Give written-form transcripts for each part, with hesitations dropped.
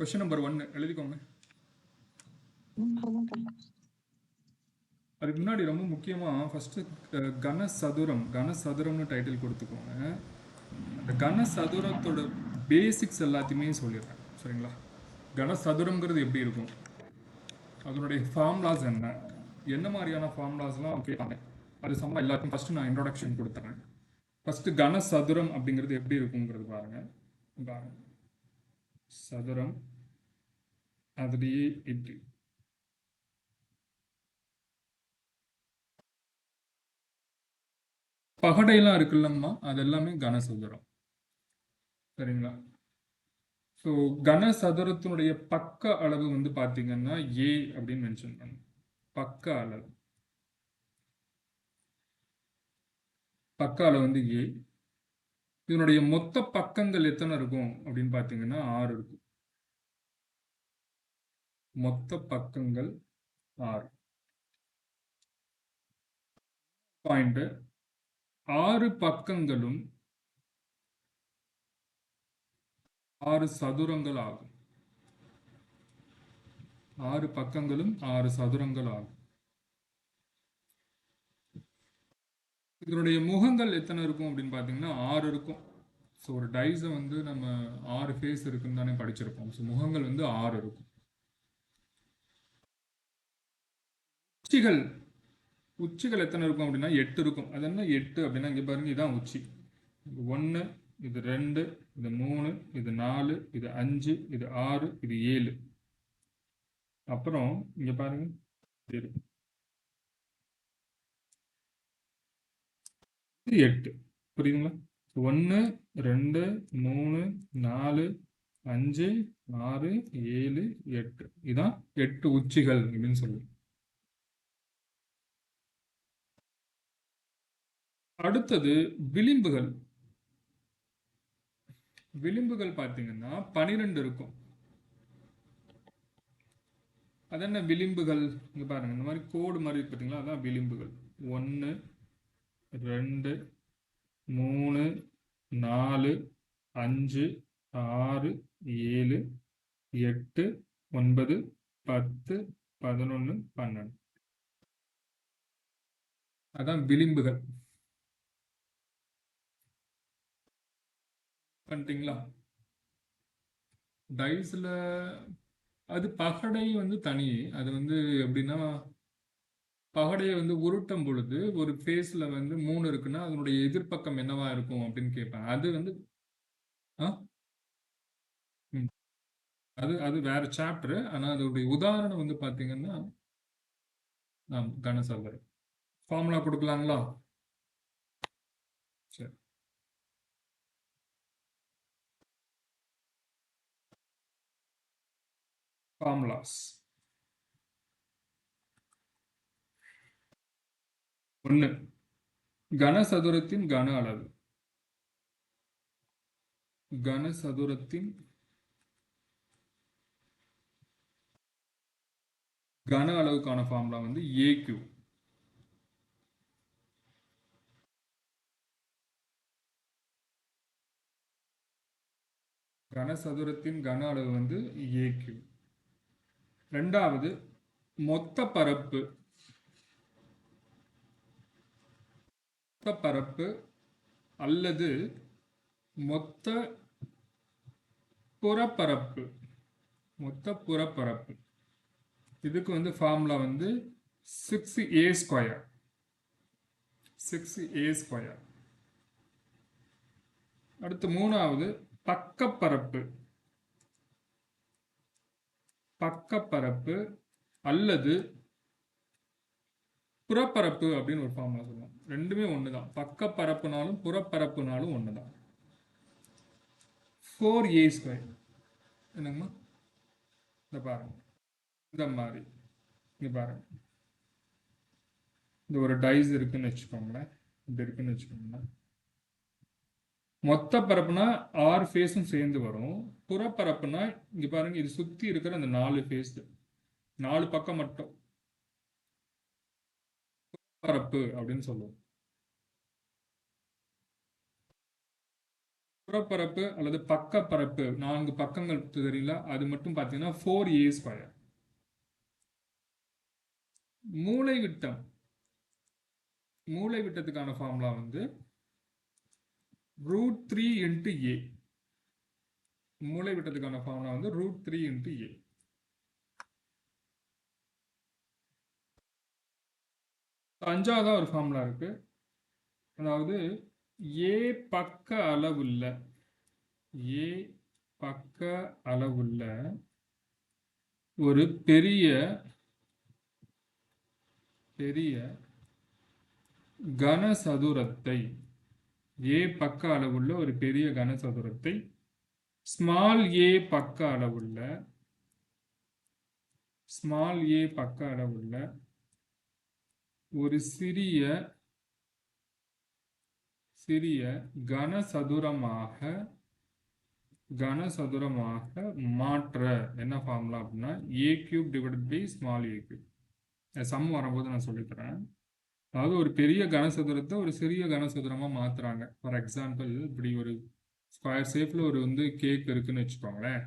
Question number 1 எழுதிக்கோங்க. அதுக்கு முன்னாடி ரொம்ப முக்கியமா ஃபர்ஸ்ட் கனசதுரம்னு டைட்டில் கொடுத்துக்கோங்க. அந்த கனசதுரத்தோட பேசிக்ஸ் எல்லாத்தையுமே சொல்லிடுறேன், சரிங்களா? கனசதுரம்ங்கிறது எப்படி இருக்கும், அதனுடைய ஃபார்முலாஸ் என்ன மாதிரியான ஃபார்முலாஸ்லாம் கேட்பாங்க, அது சம்பந்தம் எல்லாருக்கும் ஃபர்ஸ்ட் நான் இன்ட்ரோடக்ஷன் கொடுத்துறேன். ஃபர்ஸ்ட் கனசதுரம் அப்படிங்கிறது எப்படி இருக்குங்கிறது பாருங்க. சதுரம் அதுலேயே இப்படி பகடையெல்லாம் இருக்குல்லம்மா, அது எல்லாமே கனசதுரம், சரிங்களா? ஸோ கனசதுரத்தினுடைய பக்க அளவு வந்து பார்த்தீங்கன்னா ஏ அப்படின்னு மென்ஷன் பண்ணும். பக்க அளவு வந்து ஏ. இதனுடைய மொத்த பக்கங்கள் எத்தனை இருக்கும் அப்படின்னு பார்த்தீங்கன்னா 6 இருக்கும். மொத்த பக்கங்கள் 6. பாயிண்ட் 6 பக்கங்களும் 6 சதுரங்கள் ஆகும். 6 பக்கங்களும் 6 சதுரங்கள் ஆகும். இதனுடைய முகங்கள் எத்தனை இருக்கும் அப்படின்னு பார்த்தீங்கன்னா 6 இருக்கும். ஸோ ஒரு டைஸை வந்து நம்ம 6 ஃபேஸ் இருக்குன்னு தானே படிச்சிருப்போம். ஸோ முகங்கள் வந்து 6 இருக்கும். உச்சிகள் எத்தனை இருக்கும் அப்படின்னா 8 இருக்கும். அது என்ன 8 அப்படின்னா, இங்கே பாருங்க, இதான் உச்சி. இது 1, இது 2, இது 3, இது 4, இது 5, இது 6, இது 7. அப்புறம் இங்க பாருங்க, இது 8. புரியுதுங்களா? 1, 2, 3, 4, 5, 6, 7, 8. இதான் 8 உச்சிகள் அப்படின்னு சொல்லுவோம். அடுத்தது விளிம்புகள். விளிம்புகள் பார்த்தீங்கன்னா 12 இருக்கும். அது என்ன விளிம்புகள்? இங்க பாருங்க, இந்த மாதிரி கோடு மாதிரி இருக்கு பார்த்தீங்களா, அதான் விளிம்புகள். 1, 2, 3, 4, 5, 6, 7, 8, 9, 10, 11, 12. அதான் விளிம்புகள். பண்ணிட்டீங்களா? டைஸ்ல அது பகடை வந்து தனி. அது வந்து எப்படின்னா, பகடையை வந்து உருட்டும் பொழுது ஒரு ஃபேஸ்ல வந்து 3 இருக்குன்னா அதனுடைய எதிர்ப்பக்கம் என்னவா இருக்கும் அப்படின்னு கேட்பேன். அது வந்து அது அது வேற சாப்டர். ஆனா அதோடைய உதாரணம் வந்து பாத்தீங்கன்னா கனசதுரம். ஃபார்முலா கொடுக்கலாங்களா? சரி, ஃபார்முலாஸ். 1, கனசதுரத்தின் கன அளவு. கனசதுரத்தின் கன அளவுக்கான ஃபார்முலா வந்து AQ. கனசதுரத்தின் கன அளவு வந்து AQ. ரெண்டாவது, மொத்த பரப்பு அல்லது மொத்த புறப்பரப்பு. இதுக்கு வந்து ஃபார்முலா வந்து 6A ஸ்கொயர். அடுத்து மூணாவது, பக்கப்பரப்பு அல்லது புறப்பரப்பு அப்படின்னு ஒரு ஃபார்முலா சொல்லுவோம். ரெண்டுமே ஒண்ணுதான். பக்கப்பரப்புனாலும் புறப்பரப்புனாலும் ஒண்ணுதான். 4A square. என்னங்கம்மா? இந்த பாருங்க, இந்த மாதிரி இங்க பாருங்க, இந்த ஒரு டைஸ் இருக்குன்னு வச்சுக்கோங்களேன். இப்படி இருக்குன்னு வச்சுக்கோங்களேன். மொத்த பரப்புனா 6 ஃபேஸும் சேர்ந்து வரும். புறப்பரப்புனா இங்க பாருங்க, இது சுத்தி இருக்கிற அந்த 4 ஃபேஸ், 4 பக்கம் மட்டும் பரப்பு அப்படின்னு சொல்லுவோம். புறப்பரப்பு அல்லது பக்கப்பரப்பு 4 பக்கங்கள் தெரியுங்களா, அது மட்டும் பார்த்தீங்கன்னா 4a². மூளை விட்டம், மூளை விட்டத்துக்கான ஃபார்முலா வந்து √3 × a. மூளை விட்டத்துக்கான ஃபார்முலா வந்து √3 × a. அஞ்சாவதா ஒரு ஃபார்முலா இருக்கு. அதாவது a பக்க அளவுள்ள ஒரு பெரிய கனசதுரத்தை, a பக்க அளவுள்ள ஒரு பெரிய கனசதுரத்தை ஸ்மால் a பக்க அளவுள்ள ஒரு சிறிய கனசதுரமாக மாற்ற என்ன ஃபார்முலா அப்படின்னா a³ / small a³. சம் வரும்போது நான் சொல்லித்தரேன். அதாவது ஒரு பெரிய கனசதுரத்தை ஒரு சிறிய கனசதுரமா மாத்துறாங்க. ஃபார் எக்ஸாம்பிள், இப்படி ஒரு ஸ்கொயர் ஷேப்ல ஒரு கேக் இருக்குன்னு வச்சுக்கோங்களேன்.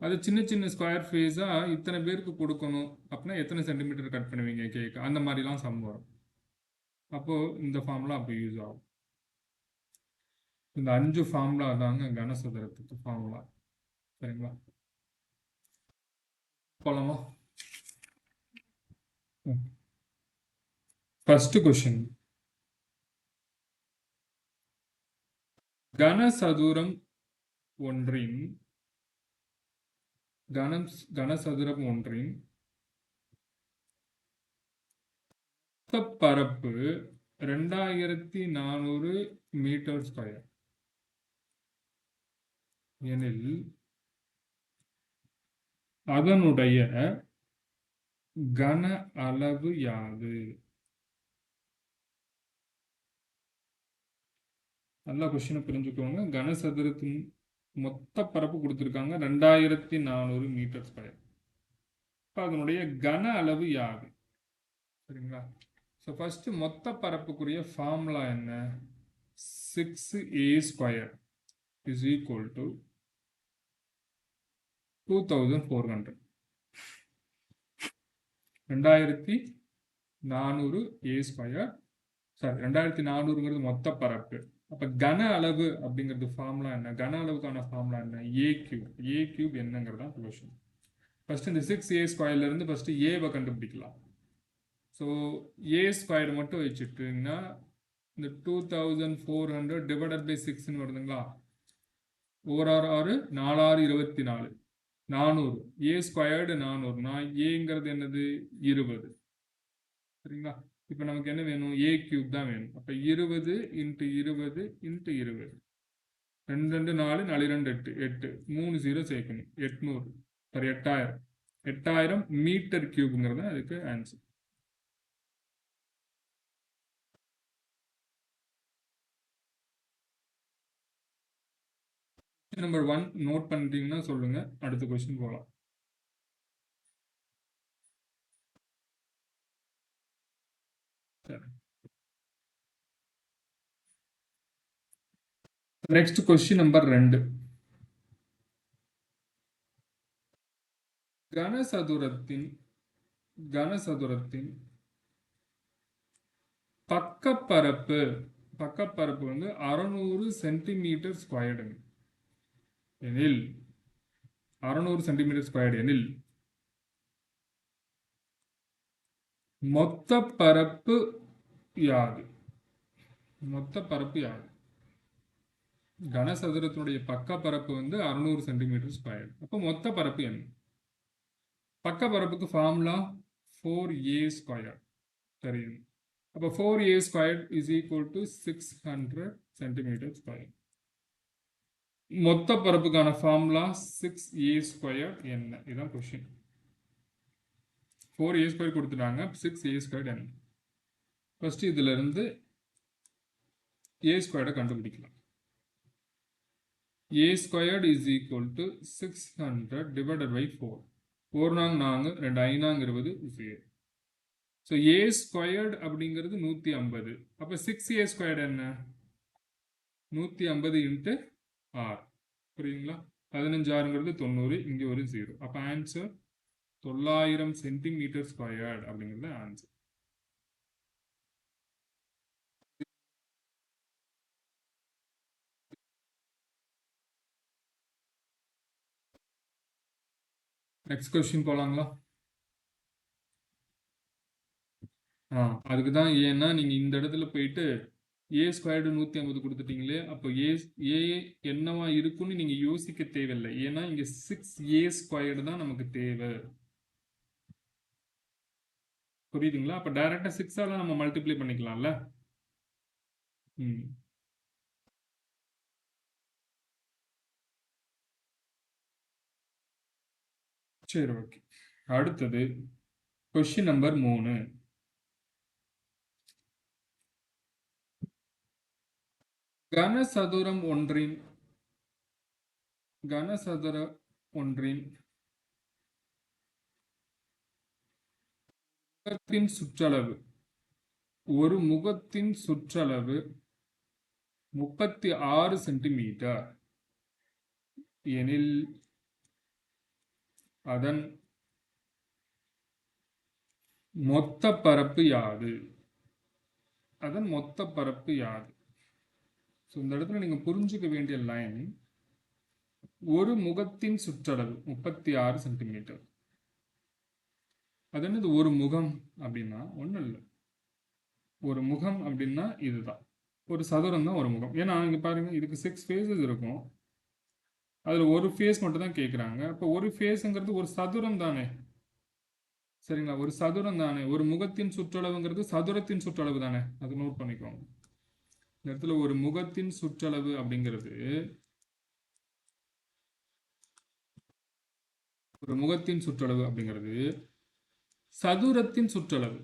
அது சின்ன சின்ன ஸ்கொயர் ஃபேஸா இத்தனை பேருக்கு கொடுக்கணும் அப்படின்னா எத்தனை சென்டிமீட்டர் கட் பண்ணுவீங்க கேக்? அந்த மாதிரிலாம் சம் வரும். அப்போ இந்த ஃபார்முலா அப்போ யூஸ் ஆகும். இந்த 5 ஃபார்முலா தாங்க கனசதுரத்துக்கு ஃபார்முலா. சரிங்களா? போலாமா? First question. கனசதுரம் ஒன்றின் பரப்பு 2400 மீட்டர் ஸ்கொயர் எனில் அதனுடைய கன அளவு யாது? நல்லா கொஸ்டினை புரிஞ்சுக்கோங்க. கனசதுரத்தின் மொத்த பரப்பு கொடுத்துருக்காங்க 2400 மீட்டர் ஸ்கொயர். அதனுடைய கன அளவு யாது? சரிங்களா? ஸோ ஃபர்ஸ்ட் மொத்த பரப்புக்குரிய ஃபார்முலா என்ன? 6a² is equal to 2400. 2400a². Sorry, 2400ங்கிறது மொத்த பரப்பு. அப்ப கன அளவு அப்படிங்கிறது ஃபார்முலா என்ன? கன அளவுக்கான ஃபார்முலா என்ன? a³ என்னங்கிறதா question. ஃபர்ஸ்ட் இந்த 6a² இருந்து ஃபர்ஸ்ட் ஏவை கண்டுபிடிக்கலாம். ஸோ a² மட்டும் வச்சுட்டுங்கன்னா இந்த 2400 டிவைடட் பை 6ன்னு வருதுங்களா? 4 4 24 400. a² 400. நான் ஏங்கிறது என்னது? 20. சரிங்களா? இப்போ நமக்கு என்ன வேணும்? a³ தான் வேணும். அப்போ 20 × 20 × 20. 2 2 4 4 2 8 8 3 0 சேர்க்கணும். 800. சாரி 8000. 8000 மீட்டர் கியூப்ங்கிறது அதுக்கு ஆன்சர். நம்பர் 1 நோட் பண்ணிட்டீங்கன்னா சொல்லுங்க. அடுத்த கொஸ்டின் போகலாம். Next question number 2. கனசதுரத்தின் பக்கப்பரப்பு வந்து 600 சென்டிமீட்டர் ஸ்கொயர்டு எனில் 600 சென்டிமீட்டர் ஸ்கொயர்டு எனில் மொத்த பரப்பு யாது? கனசதுரத்தினுடைய பக்கப்பரப்பு வந்து 600 சென்டிமீட்டர் ஸ்கொயர். அப்போ மொத்த பரப்பு என்ன? பக்கப்பரப்புக்கு ஃபார்முலா 4a². தெரியும். அப்போ 4a² is equal to 600 centimetre square. மொத்த பரப்புக்கான ஃபார்முலா 6a² என்ன? இதுதான் கொஸ்டின். 4a² கொடுத்துட்டாங்க. 6a² என்ன? ஃபர்ஸ்ட் இதுல இருந்து a² கண்டுபிடிக்கலாம். a² is equal to 600 divided by 4. 4 நாங்க 2 5 20 0. ஸோ a² அப்படிங்கிறது 150. அப்போ 6a² என்ன? 150 × ஆர். புரியுதுங்களா? 15 90, இங்கே ஒரு 0. அப்போ ஆன்சர் 900 சென்டிமீட்டர் ஸ்கொயர்ட் அப்படிங்கிறது ஆன்சர். நெக்ஸ்ட் கொஸ்டின் போலாங்களா? அதுக்கு தான். ஏன்னா நீங்கள் இந்த இடத்துல போயிட்டு ஏ ஸ்கொயர்டு 150 கொடுத்துட்டீங்களே, அப்போ ஏ என்னவா இருக்குன்னு நீங்கள் யோசிக்க தேவையில்லை. ஏன்னா இங்கே 6a ஸ்கொயர்டு தான் நமக்கு தேவை. புரியுதுங்களா? அப்போ டைரெக்டாக 6ஆல் நம்ம மல்டிப்ளை பண்ணிக்கலாம்ல. சரி, ஓகே. அடுத்தது கொஸ்டின் நம்பர் 3. கனசதுர ஒன்றின் முகத்தின் சுற்றளவு, ஒரு முகத்தின் சுற்றளவு 36 சென்டிமீட்டர் எனில் அதன் மொத்த பரப்பு யாது? அதன் மொத்த பரப்பு யாது? ஸோ இந்த இடத்துல நீங்க புரிஞ்சுக்க வேண்டிய லைன், ஒரு முகத்தின் சுற்றளவு 36 சென்டிமீட்டர். அது என்னது ஒரு முகம் அப்படின்னா? ஒன்றும் இல்லை. ஒரு முகம் அப்படின்னா இதுதான், ஒரு சதுரம் தான் ஒரு முகம். ஏன்னா இங்க பாருங்க, இதுக்கு 6 ஃபேஸஸ் இருக்கும், அதுல ஒரு ஃபேஸ் மட்டும் தான் கேட்குறாங்க. அப்போ ஒரு ஃபேஸுங்கிறது ஒரு சதுரம் தானே, சரிங்களா? ஒரு சதுரம் தானே. ஒரு முகத்தின் சுற்றளவுங்கிறது சதுரத்தின் சுற்றளவு தானே, அது நோட் பண்ணிக்கோங்க. இந்த இடத்துல ஒரு முகத்தின் சுற்றளவு அப்படிங்கிறது, ஒரு முகத்தின் சுற்றளவு அப்படிங்கிறது சதுரத்தின் சுற்றளவு.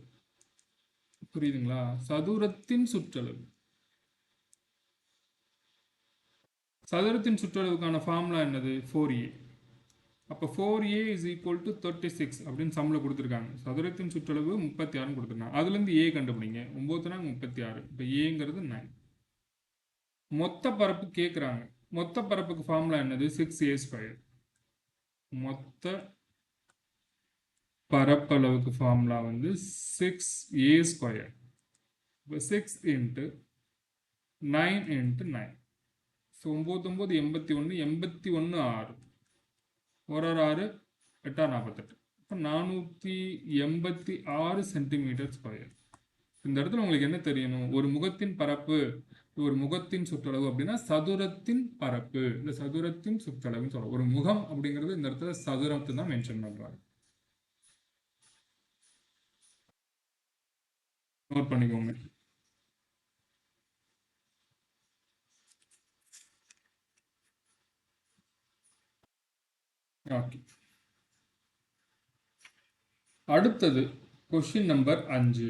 புரியுதுங்களா? சதுரத்தின் சுற்றளவு. சதுரத்தின் சுற்றளவுக்கான ஃபார்முலா என்னது? 4a. அப்போ 4a is equal to 36 அப்படின்னு சம்மில் கொடுத்துருக்காங்க. சதுரத்தின் சுற்றளவு 36 கொடுத்துருக்காங்க. அதுலேருந்து a கண்டுபிடிங்க. 9 36. இப்போ ஏங்கிறது 9. மொத்த பரப்பு கேட்குறாங்க. மொத்த பரப்புக்கு ஃபார்முலா என்னது? 6a square. மொத்த பரப்பளவுக்கு ஃபார்முலா வந்து 6a ஸ்கொயர். இப்போ 6 இன்ட்டு 9 இன்ட்டு 9. ஸோ 9 9 81, 81 6, ஒரு 6 8 48. இப்போ 486 சென்டிமீட்டர் ஸ்கொயர். இந்த இடத்துல உங்களுக்கு என்ன தெரியணும்? ஒரு முகத்தின் பரப்பு, ஒரு முகத்தின் சுற்றளவு அப்படின்னா சதுரத்தின் பரப்பு, இந்த சதுரத்தின் சுற்றளவுன்னு சொல்றோம். ஒரு முகம் அப்படிங்கிறது இந்த இடத்துல சதுரத்தை தான் மென்ஷன் பண்றாங்க. நோட் பண்ணிக்கோங்க. ஓகே. அடுத்தது கொஸ்டின் நம்பர் 5.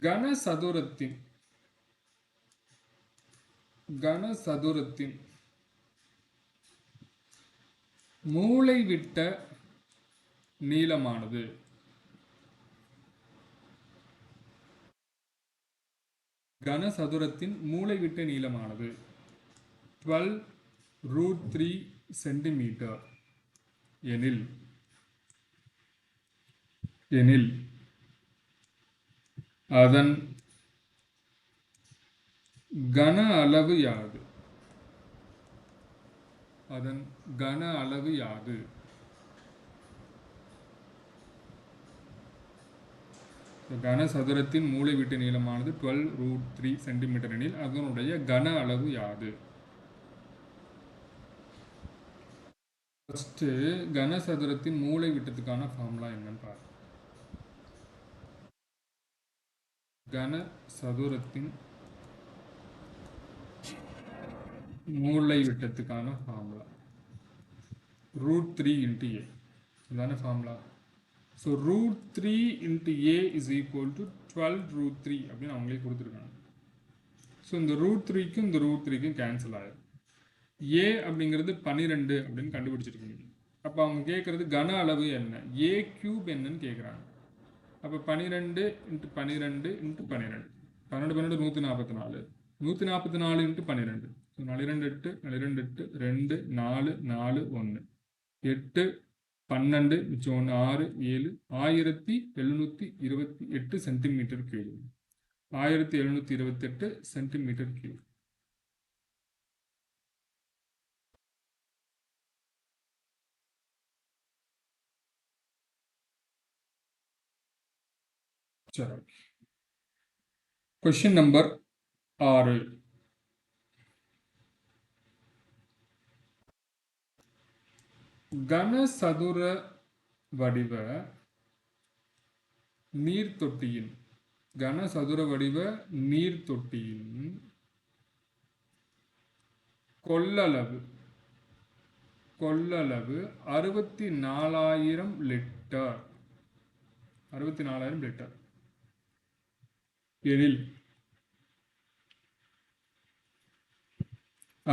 கனசதுரத்தின் மூலைவிட்ட நீளமானது கனசதுரத்தின் மூலைவிட்ட நீளமானது 12√3 சென்டிமீட்டர் எனில் அதன் கன அளவு யாது? அதன் கன அளவு யாது? கனசதுரத்தின் மூலைவிட்ட நீளமானது 12√3 சென்டிமீட்டர் எனில் அதனுடைய கன அளவு யாது? ஃபர்ஸ்ட் கனசதுரத்தின் மூலை விட்டத்துக்கான ஃபார்முலா என்னன்னு பாருங்க. கனசதுரத்தின் மூலை விட்டத்துக்கான ஃபார்முலா √3 × a. இதான formula. So √3 × a is equal to 12√3 அப்படின்னு அவங்களே கொடுத்துருக்காங்க. ஸோ இந்த √3க்கும் இந்த √3க்கும் கேன்சல் ஆயிடும். a அப்படிங்கிறது 12 அப்படின்னு கண்டுபிடிச்சிருக்கீங்க. அப்போ அவங்க கேட்குறது கன அளவு என்ன, a³ என்னன்னு கேட்குறாங்க. அப்போ 12 × 12 × 12. 12 144 144 இன்ட்டு 12 42 8 42 8 2 4 4 1 8 12 மிச்சம் 1 6 7 1728 சென்டிமீட்டர் கியூப் 1728 சென்டிமீட்டர் கியூப். சரி, கொஸ்டின் நம்பர் 6. கனசதுர வடிவ நீர்த்தொட்டியின் கனசதுர வடிவ நீர்த்தொட்டியின் கொள்ளளவு 64,000 லிட்டர். 64,000 லிட்டர் எனில்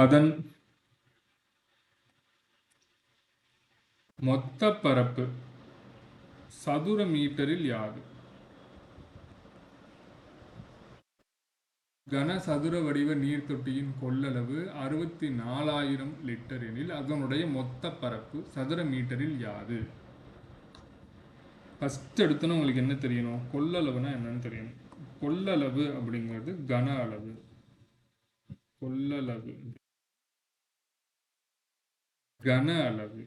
அதன் மொத்த பரப்பு சதுர மீட்டரில் யாது? கனசதுர வடிவ நீர்த்தொட்டியின் கொள்ளளவு 64,000 லிட்டர் எனில் அதனுடைய மொத்த பரப்பு சதுர மீட்டரில் யாது? ஃபர்ஸ்ட் எடுத்தோன்னா உங்களுக்கு என்ன தெரியணும்? கொள்ளளவுனா என்னன்னு தெரியணும். கொள்ளளவு அப்படிங்கிறது கன அளவு. கொள்ளளவு கன அளவு,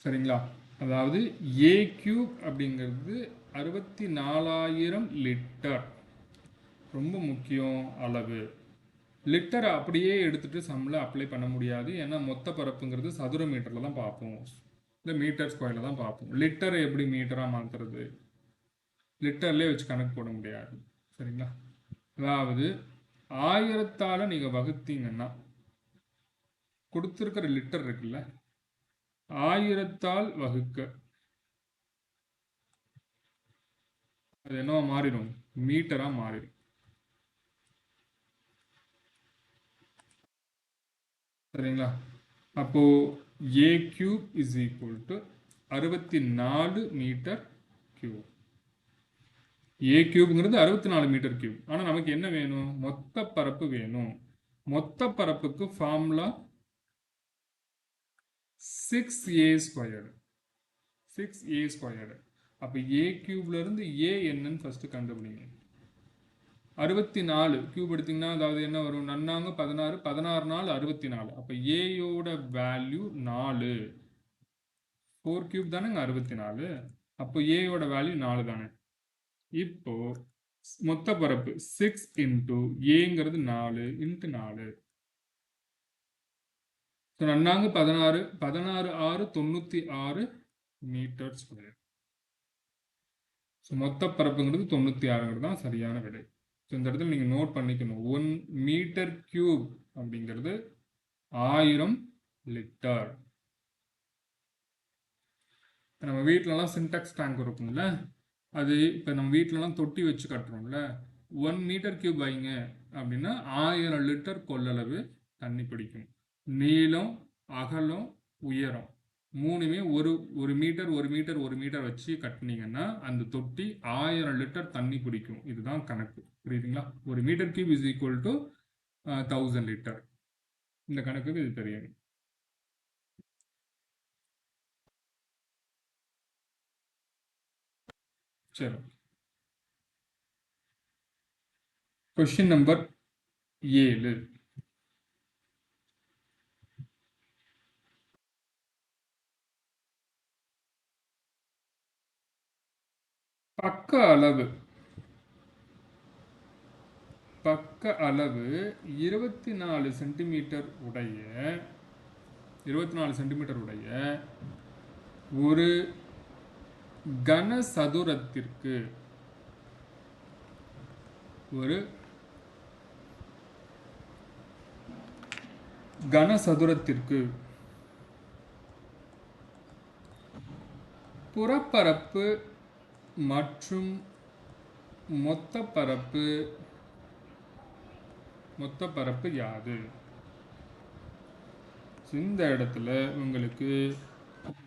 சரிங்களா? அதாவது ஏ கியூப் அப்படிங்கிறது 64,000 லிட்டர். ரொம்ப முக்கியம் அளவு. லிட்டரை அப்படியே எடுத்துட்டு சம்மில் அப்ளை பண்ண முடியாது. ஏன்னா மொத்த பரப்புங்கிறது சதுர மீட்டரில் தான் பார்ப்போம், இல்லை மீட்டர் ஸ்கொயரில் தான் பார்ப்போம். லிட்டரை எப்படி மீட்டராக மாற்றுறது? லிட்டர்லேயே வச்சு கணக்கு போட முடியாது, சரிங்களா? அதாவது 1000ஆல் நீங்கள் வகுத்தீங்கன்னா கொடுத்துருக்கிற லிட்டர் இருக்குல்ல, 1000ஆல் வகுக்க அது என்னவா மாறிடும்? மீட்டரா மாறிடும், சரிங்களா? அப்போ a cube is equal to 64 metre cube. A கியூப்ங்கிறது 64 மீட்டர் கியூப். ஆனால் நமக்கு என்ன வேணும்? மொத்த பரப்பு வேணும். மொத்த பரப்புக்கு formula 6a squared. 6a squared. அப்போ ஏ கியூப்ல இருந்து ஏ என்னன்னு ஃபர்ஸ்ட் கண்டுபிடிங்க. 64 கியூப் எடுத்தீங்கன்னா அதாவது என்ன வரும்? நன்னாங்க 16, 16 4 64. அப்போ ஏயோட வேல்யூ 4. 4 கியூப் தானேங்க 64. அப்போ ஏயோட வேல்யூ 4 தானே. இப்போ மொத்த பரப்பு 6 இன்டூ ஏங்கிறது 4 இன்ட்டு 4. நன்னாங்க 16, 16 6 96 metre square. மொத்த பரப்புங்கிறது 96 தான் சரியான விடை. இந்த இடத்துல நீங்க நோட் பண்ணிக்கணும், 1 மீட்டர் கியூப் அப்படிங்கிறது 1000 லிட்டர். நம்ம வீட்டிலலாம் சின்டாக்ஸ் டேங்க் இருக்கும்ல, அது இப்போ நம்ம வீட்டிலலாம் தொட்டி வச்சு கட்டுறோம்ல, 1 மீட்டர் கியூப் வைங்க அப்படின்னா 1000 லிட்டர் கொள்ளளவு தண்ணி பிடிக்கும். நீளம், அகலம், உயரம் மூணுமே ஒரு மீட்டர் ஒரு மீட்டர் ஒரு மீட்டர் வச்சு கட்டினீங்கன்னா அந்த தொட்டி 1000 லிட்டர் தண்ணி பிடிக்கும். இதுதான் கணக்கு, புரியுதுங்களா? ஒரு metre cube is equal to 1000 litre. இந்த கணக்குக்கு இது தெரியும். சரி, கொஸ்டின் நம்பர் 7. பக்க அளவு 24 சென்டிமீட்டர் உடைய ஒரு கனசதுரத்திற்கு புறப்பரப்பு மற்றும் மொத்த பரப்பு யாது? இந்த இடத்துல உங்களுக்கு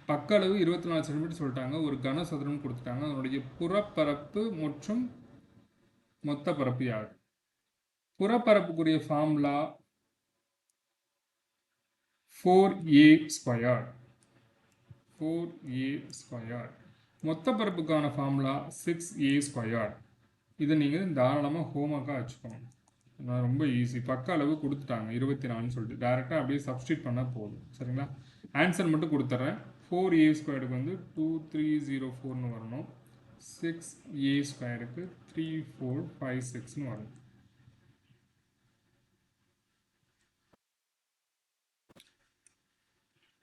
பக்க அளவு 24 சென்டிமீட்டர் சொல்லிட்டாங்க. ஒரு கனசதுரம் கொடுத்துட்டாங்க. அதனுடைய புறப்பரப்பு மற்றும் மொத்த பரப்பு யார்? புறப்பரப்புக்குரிய formula 4a square. 4a square. மொத்த பரப்புக்கான ஃபார்முலா 6a ஸ்கொயர். இதை நீங்கள் தாராளமாக ஹோம்ஒர்க்காக வச்சுக்கோங்க. நான் ரொம்ப ஈஸி. பக்க அளவு கொடுத்துட்டாங்க 24 சொல்லிட்டு டேரெக்டாக அப்படியே சப்ஸ்டியூட் பண்ணால் போதும். சரிங்களா? ஆன்சர் மட்டும் கொடுத்துட்றேன். 4a ஸ்கொயருக்கு வந்து 2304ன்னு வரணும். 6a ஸ்கொயருக்கு 3456ன்னு வரும்.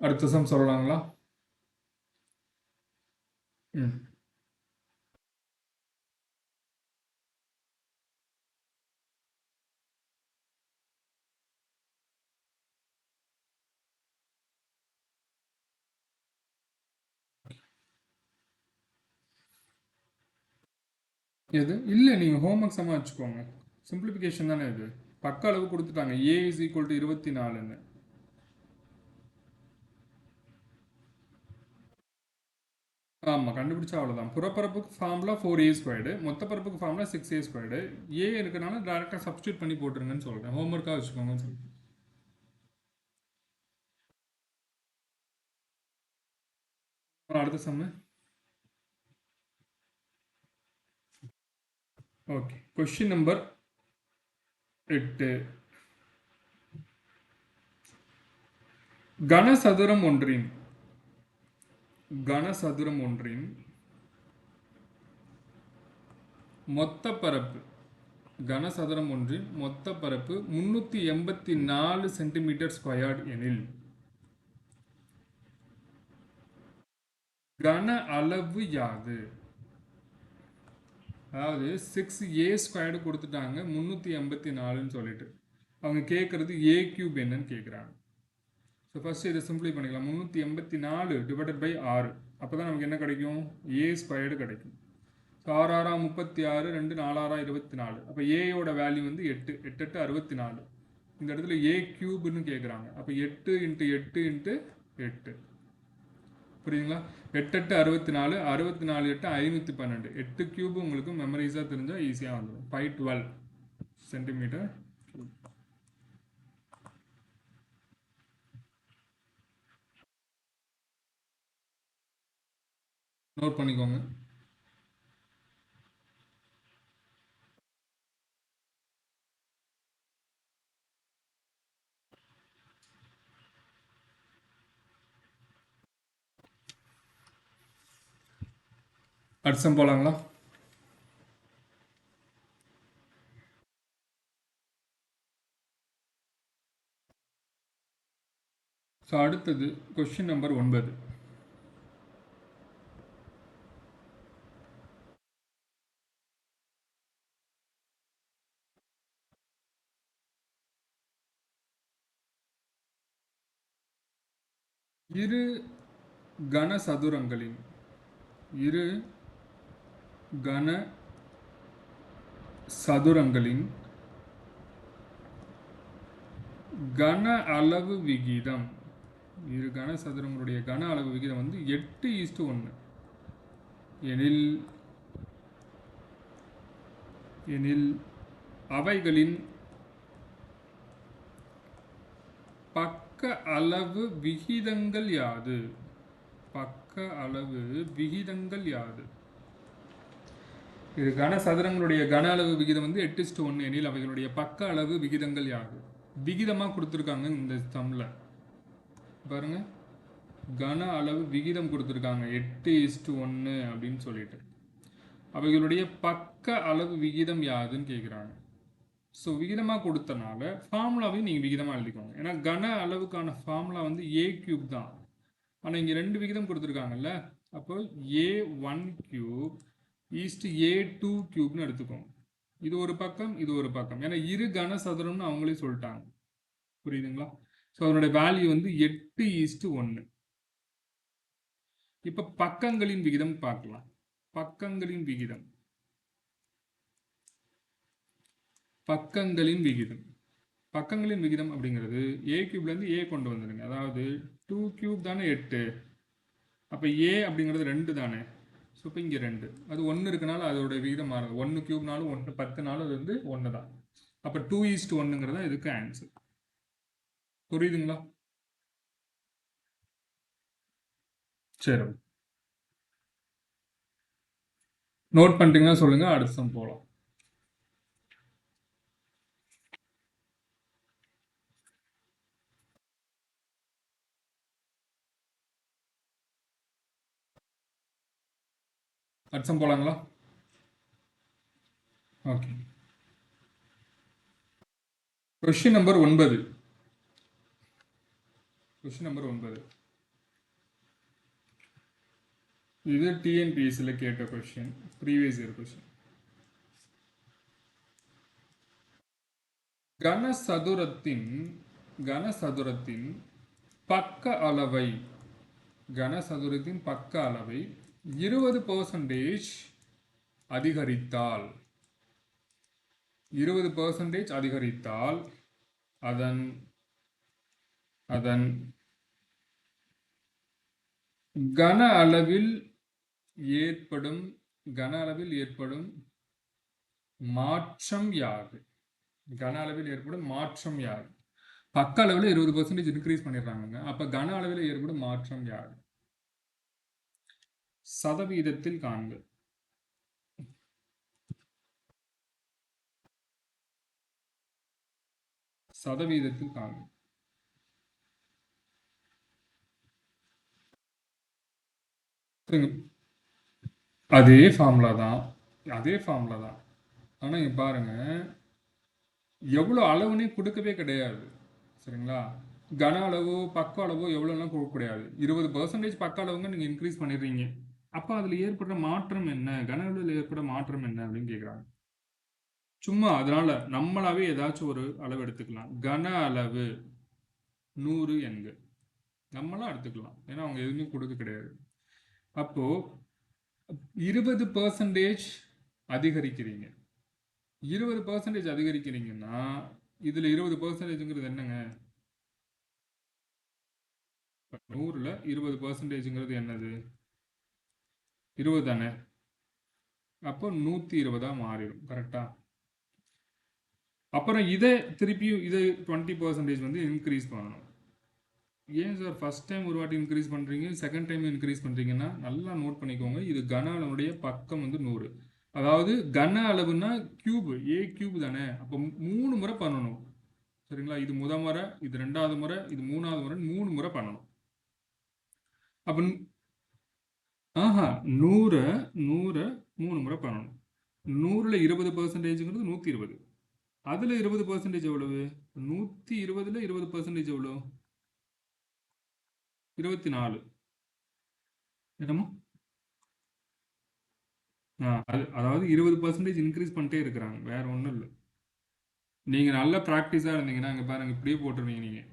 அடுத்த சம் சொல்லலாங்களா? எது இல்லை, நீங்கள் ஹோம்ஒர்க் சம்மா வச்சுக்கோங்க. சிம்பிளிஃபிகேஷன் தானே இது. பக்க அளவு கொடுத்துட்டாங்க a இஸ் ஈக்குவல் டு 24ன்னு. ஆமாம், கண்டுபிடிச்சா அவ்வளோதான். புறப்பரப்புக்கு ஃபார்முலா 4a ஸ்கொயர்டு, மொத்த பரப்புக்கு ஃபார்முலா 6a ஸ்கொயர்டு. ஏ இருக்கனால டேரெக்டாக சப்ஸ்டியூட் பண்ணி போட்டுருங்கன்னு சொல்கிறேன். ஹோம்ஒர்க்காக வச்சுக்கோங்கன்னு சொல்கிறேன். அடுத்த சம்மு. Okay, question number 8. கனசதுரம் ஒன்றின் மொத்த பரப்பு, கனசதுரம் ஒன்றின் மொத்த பரப்பு 384 சென்டிமீட்டர் ஸ்கொயர்டு எனில் கன அளவு யாது? அதாவது 6a ஸ்கொயர்டு கொடுத்துட்டாங்க 384ன்னு சொல்லிட்டு அவங்க கேட்குறது a கியூப் என்னன்னு கேட்குறாங்க. ஸோ ஃபஸ்ட்டு இதை சிம்பிளை பண்ணிக்கலாம். 384 டிவைடட் பை 6. அப்போ தான் நமக்கு என்ன கிடைக்கும்? a ஸ்கொயர்டு கிடைக்கும். ஸோ 6 6 36, 2 4 6 24. அப்போ ஏயோட வேல்யூ வந்து 8, 8 8 64. இந்த இடத்துல a கியூப்னு கேட்குறாங்க. அப்போ 8 × 8 × 8. புரியுதுங்களா? 8 8 64, 64 8 512. 8 கியூப் உங்களுக்கு மெமரிஸாக தெரிஞ்சால் ஈஸியாக வந்துடும். 512 சென்டிமீட்டர் கியூப். நோட் பண்ணிக்கோங்க. அடுத்த போலாங்களா? ஸோ அடுத்தது கொஸ்டின் நம்பர் 9. இரு கனசதுரங்களின் கன அளவு விகிதம், இரு கனசதுரங்களுடைய கன அளவு விகிதம் வந்து 8:1 எனில் அவைகளின் பக்க அளவு விகிதங்கள் யாது? பக்க அளவு விகிதங்கள் யாது? இது கனசதுரங்களுடைய கன அளவு விகிதம் வந்து 8:1 எனில் அவைகளுடைய பக்க அளவு விகிதங்கள் யாது? விகிதமாக கொடுத்துருக்காங்க இந்த சம்மில். பாருங்க, கன அளவு விகிதம் கொடுத்துருக்காங்க 8:1 அப்படின்னு சொல்லிட்டு. அவைகளுடைய பக்க அளவு விகிதம் யாதுன்னு கேட்குறாங்க. ஸோ விகிதமாக கொடுத்தனால ஃபார்முலாவையும் நீங்கள் விகிதமாக எழுதிக்கோங்க. ஏன்னா கன அளவுக்கான ஃபார்முலா வந்து a கியூப் தான். ஆனால் இங்கே 2 விகிதம் கொடுத்துருக்காங்கல்ல, அப்போ a1 கியூப் ஈஸ்ட் a2 கியூப்னு எடுத்துக்கோங்க. இது ஒரு பக்கம், இது ஒரு பக்கம். ஏன்னா இரு கனசதுரம்னு அவங்களே சொல்லிட்டாங்க. புரியுதுங்களா? ஸோ அதனுடைய வேல்யூ வந்து 8:1. இப்போ பக்கங்களின் விகிதம் பார்க்கலாம். பக்கங்களின் விகிதம் அப்படிங்கிறது a கியூப்லேருந்து a கொண்டு வந்துடுங்க. அதாவது 2 கியூப் தானே 8, அப்போ ஏ அப்படிங்கிறது 2 தானே. ஸோ இப்போ இங்கே 2 அது 1 இருக்கனால அதோட விகிதம் மாறுது. 1 கியூப்னாலும் 1 10நாலும் அது வந்து 1 தான். அப்போ 2:1ங்கிறது தான் இதுக்கு ஆன்சர். புரியுதுங்களா? சரி, நோட் பண்ணிட்டீங்கன்னா சொல்லுங்க, அடுத்த சம் போகலாம். அடுத்த சம் போலாங்களா? Okay. Question number 9. Question number 9 இது டிஎன்பிஎஸ்சியில் கேட்ட கொஸ்டின், ப்ரீவியஸ் இயர் கொஸ்டின். கனசதுரத்தின் பக்க அளவை 20% அதிகரித்தால் அதன் கன அளவில் ஏற்படும் மாற்றம் யாது? பக்க அளவில் 20% இன்க்ரீஸ் பண்ணிடுறாங்க. அப்ப கன அளவில் ஏற்படும் மாற்றம் யாது? சதவீதத்தில் காண்க. அதே ஃபார்முலா தான். ஆனா இங்க பாருங்க, எவ்வளவு அளவுன்னே கொடுக்கவே கிடையாது. சரிங்களா? கன அளவோ பக்க அளவோ எவ்வளோலாம் கொடுக்க கிடையாது. 20% பக்க அளவுங்க நீங்க இன்க்ரீஸ் பண்ணிடுறீங்க. அப்ப அதுல ஏற்படுற மாற்றம் என்ன? கன அளவில் ஏற்பட மாற்றம் என்ன அப்படின்னு கேட்குறாங்க. சும்மா அதனால நம்மளாவே ஏதாச்சும் ஒரு அளவு எடுத்துக்கலாம். கன அளவு 100 என்க. நம்மளாம் எடுத்துக்கலாம், ஏன்னா அவங்க எதுவுமே கொடுக்க கிடையாது. அப்போ 20% அதிகரிக்கிறீங்க. 20% அதிகரிக்கிறீங்கன்னா இதுல 20%ங்கிறது என்னங்க? 100ல 20%ங்கிறது என்னது? 20 தானே. அப்போ 120 மாறிடும். கரெக்டா? அப்புறம் இதை திருப்பியும் இதை 20% வந்து இன்க்ரீஸ் பண்ணணும். ஏன் சார் ஃபர்ஸ்ட் டைம் ஒரு வாட்டி இன்க்ரீஸ் பண்ணுறீங்க, செகண்ட் டைம் இன்க்ரீஸ் பண்ணுறீங்கன்னா நல்லா நோட் பண்ணிக்கோங்க. இது கன அளவுடைய பக்கம் வந்து 100. அதாவது கன அளவுன்னா கியூப், ஏ கியூப் தானே. அப்போ 3 முறை பண்ணணும். சரிங்களா? இது முதல் முறை, இது 2வது முறை, இது 3வது முறை, 3 முறை பண்ணணும். அப்போ 100 3 முறை பண்ணணும். 100ல் 20%ங்கிறது 120. அதில் 20% எவ்வளவு? 120ல் 20% எவ்வளோ? 24. என்னமோ அதாவது 20% இன்க்ரீஸ் பண்ணிட்டே இருக்கிறாங்க, வேற ஒன்றும் இல்லை. நீங்கள் நல்ல ப்ராக்டிஸாக இருந்தீங்கன்னா இங்கே பாருங்கள், இப்படியே போட்டுருவீங்க. நீங்கள்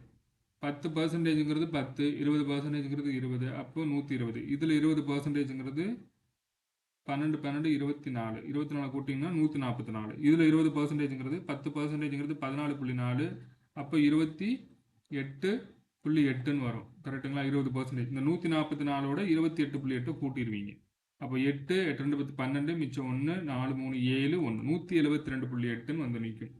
10%ங்கிறது 10, 20%ங்கிறது 20, அப்போ 120. இதில் 20%ங்கிறது 12 12 24, 24 கூட்டிங்கன்னா 144. இதில் 20%ங்கிறது 10%ங்கிறது 14.4, அப்போ 28.8ன்னு வரும். கரெக்டுங்களா? 20%. இந்த 144ஓட 28.8 கூட்டிடுவீங்க. அப்போ 8 8 2 10 12, மிச்சம் 1, 4 3 7 1, 172.8ன்னு வந்து நிற்கும்.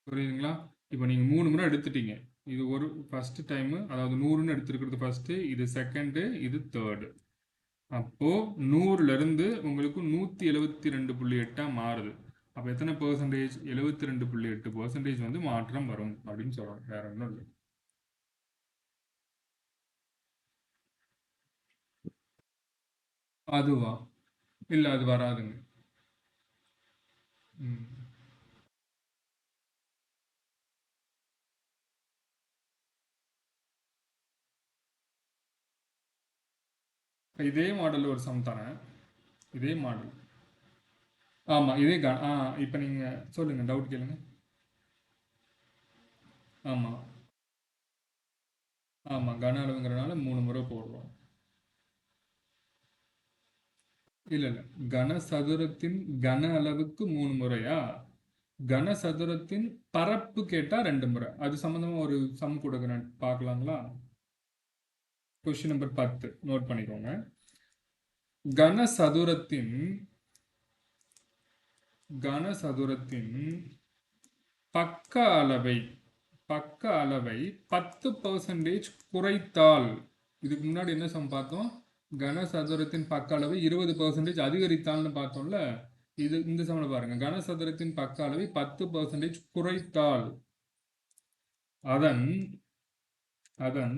புரியுதுங்களா? இப்போ நீங்கள் 3 முறை எடுத்துட்டீங்க. இது ஒரு ஃபர்ஸ்ட் டைமு, அதாவது 100ன்னு எடுத்துருக்கிறது ஃபர்ஸ்ட்டு, இது செகண்டு, இது தேர்டு. அப்போ 100லேருந்து உங்களுக்கு 172.8 மாறுது. அப்போ எத்தனை பெர்சன்டேஜ்? 72.8% வந்து மாற்றம் வரும் அப்படின்னு சொல்றாங்க. வேற ஒன்றும் இல்லை. அதுவா? இல்லை, அது வராதுங்க. இதே மாடல் ஒரு சம் தரேன். இதே மாடல். ஆமாம், இதே இப்போ நீங்கள் சொல்லுங்கள், டவுட் கேளுங்க. ஆமாம் கன அளவுங்கிறனால 3 முறை போடுறோம். இல்லை கனசதுரத்தின் கன அளவுக்கு 3 முறையா? கனசதுரத்தின் பரப்பு கேட்டால் 2 முறை. அது சம்மந்தமாக ஒரு சம் கொடுக்குறேன், பார்க்கலாங்களா? கொஸ்டின் நம்பர் 10 நோட் பண்ணிக்கோங்க. கனசதுரத்தின் பக்க அளவை 10% குறைத்தால், இதுக்கு முன்னாடி என்ன சம் பார்த்தோம்? கனசதுரத்தின் பக்க அளவை 20% அதிகரித்தால்னு பார்த்தோம்ல. இது இந்த சமல பாருங்க, கனசதுரத்தின் பக்க அளவை 10% குறைத்தால் அதன்